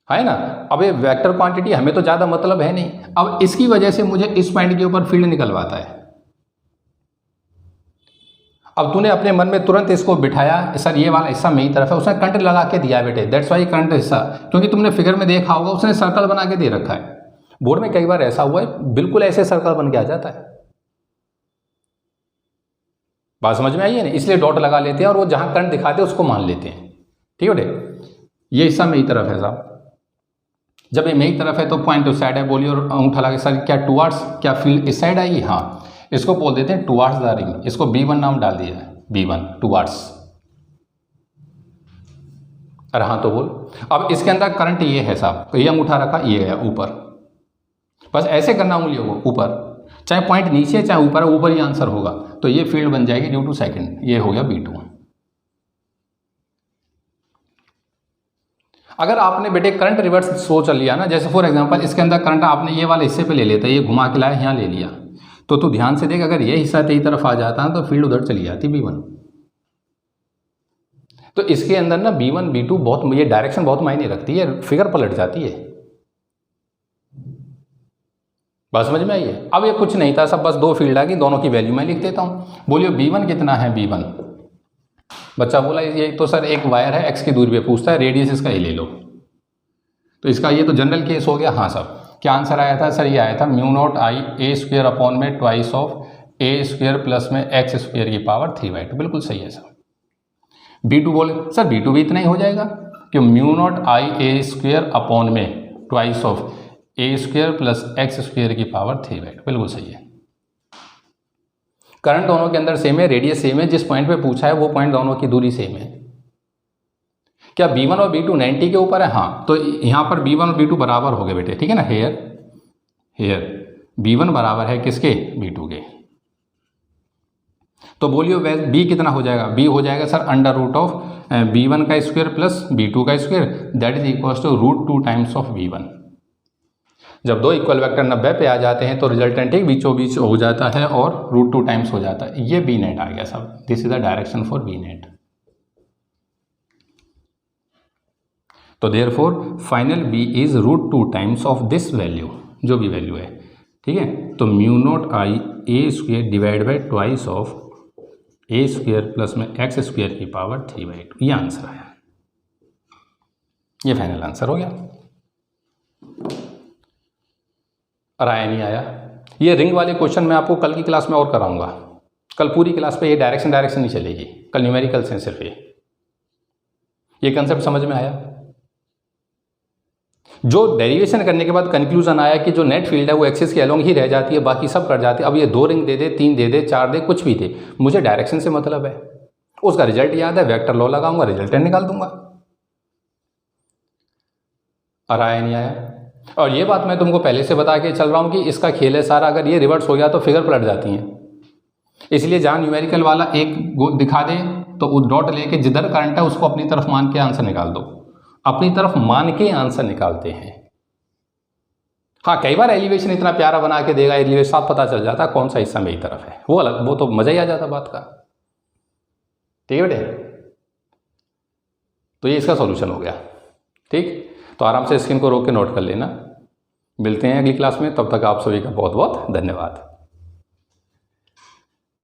S1: है ना। अब ये वेक्टर क्वांटिटी हमें तो ज़्यादा मतलब है नहीं, अब इसकी वजह से मुझे इस पॉइंट के ऊपर फील्ड निकलवाता है। अब तूने अपने मन में तुरंत इसको बिठाया, सर ये वाला हिस्सा मेरी तरफ है, उसने करंट लगा के दिया बेटे, दैट्स वाई करंट हिस्सा, क्योंकि तुमने फिगर में देखा होगा उसने सर्कल बना के दे रखा है। बोर्ड में कई बार ऐसा हुआ है, बिल्कुल ऐसे सर्कल बन के आ जाता है। बात समझ में आई है ना, इसलिए डॉट लगा लेते हैं और वो जहां करंट दिखाते हैं उसको मान लेते हैं। ठीक है बेटे, ये हिस्सा मेरी तरफ है साहब, जब ये मेरी तरफ है तो पॉइंट उस साइड है, बोलिए और अंगूठा लगा, सर क्या टुवार्ड्स, क्या फील्ड इस साइड आएगी? हाँ, इसको बोल देते हैं टुवार्ड्स द रिंग, इसको B1 नाम डाल दिया है, B1 टुवार्ड्स। अरे हाँ तो बोल, अब इसके अंदर करंट ये है साहब, ये अंगूठा रखा, ये है ऊपर, बस ऐसे करना उंगलियों को ऊपर, चाहे पॉइंट नीचे चाहे ऊपर, ऊपर ही आंसर होगा। तो ये फील्ड बन जाएगी ड्यू टू सेकंड, ये हो गया B2। अगर आपने बेटे करंट रिवर्स सोच लिया ना, जैसे फॉर एग्जांपल इसके अंदर करंट आपने ये वाले हिस्से पे ले लेता, ये घुमा के लाया यहाँ ले लिया, तो तू ध्यान से देख, अगर ये हिस्सा तेरी तरफ आ जाता ना तो फील्ड उधर चली जाती B1। तो इसके अंदर ना B1 B2 बहुत, ये डायरेक्शन बहुत मायने रखती है, फिगर पलट जाती है। बात समझ में आई है? अब ये कुछ नहीं था सब, बस दो फील्ड आ गई, दोनों की वैल्यू मैं लिख देता हूँ। बोलिए B1 कितना है? B1 बच्चा बोला ये तो सर एक वायर है, x की दूरी पे पूछता है, रेडियस इसका ये ले लो, तो इसका ये तो जनरल केस हो गया। हाँ साहब, क्या आंसर आया था सर? ये आया था μ0I A² अपॉन में ट्वाइस ऑफ A² प्लस में x² की पावर 3/2। बिल्कुल सही है सर। B2 बोले सर B2 भी इतना ही हो जाएगा कि μ0I A² अपॉन में twice of A² plus x² की पावर 3/2। बिल्कुल सही है। करंट दोनों के अंदर सेम है, रेडियस सेम है, जिस पॉइंट पे पूछा है वो पॉइंट दोनों की दूरी सेम है। क्या B1 और B2 90 के ऊपर है? हाँ, तो यहाँ पर B1 और B2 बराबर हो गए बेटे, ठीक है ना। हेयर B1 बराबर है किसके? B2 के। तो बोलियो वैसे B कितना हो जाएगा? B हो जाएगा sir under root of B1 का स्क्वायर प्लस B2 का square, that is equal to √2 times of B1। जब दो इक्वल वेक्टर 90 पे आ जाते हैं तो रिजल्टेंट एक बीचों बीच हो जाता है और √2 टाइम्स हो जाता है। ये B नेट आ गया सब, this is the direction for B net. तो therefore final B is √2 times of this value, जो भी वैल्यू है, ठीक है। तो μ0I A² divide by twice of A² plus में x² की पावर 3/2, ये आंसर आया। ये फाइनल आंसर हो गया। और आया नहीं आया? ये रिंग वाले क्वेश्चन मैं आपको कल की क्लास में और कराऊंगा। कल पूरी क्लास पे ये डायरेक्शन नहीं चलेगी, कल न्यूमेरिकल्स हैं सिर्फ। ये कंसेप्ट समझ में आया? जो डेरिवेशन करने के बाद कंक्लूजन आया कि जो नेट फील्ड है वो एक्सिस के अलोंग ही रह जाती है, बाकी सब कट जाती है। अब ये 2 रिंग दे दे, 3 दे दे, 4 दे, कुछ भी दे, मुझे डायरेक्शन से मतलब है। उसका रिजल्ट याद है, वेक्टर लॉ लगाऊंगा, रिजल्टेंट निकाल दूंगा। और आया नहीं आया? और ये बात मैं तुमको पहले से बता के चल रहा हूँ कि इसका खेल है सारा, अगर ये रिवर्स हो गया तो फिगर पलट जाती हैं। इसलिए जहाँ न्यूमेरिकल वाला एक दिखा दे तो वो डॉट लेके जिधर करंट है उसको अपनी तरफ मान के आंसर निकाल दो, अपनी तरफ मान के आंसर निकालते हैं। हाँ, कई बार एलिवेशन इतना प्यारा बना के देगा, एलिवेशन साफ पता चल जाता है कौन सा हिस्सा मेरी तरफ है, वो अलग, वो तो मजा ही आ जाता बात का। ठीक है बेटे, तो ये इसका सॉल्यूशन हो गया। ठीक, तो आराम से स्क्रीन को रोक के नोट कर लेना। मिलते हैं अगली क्लास में, तब तक आप सभी का बहुत बहुत धन्यवाद।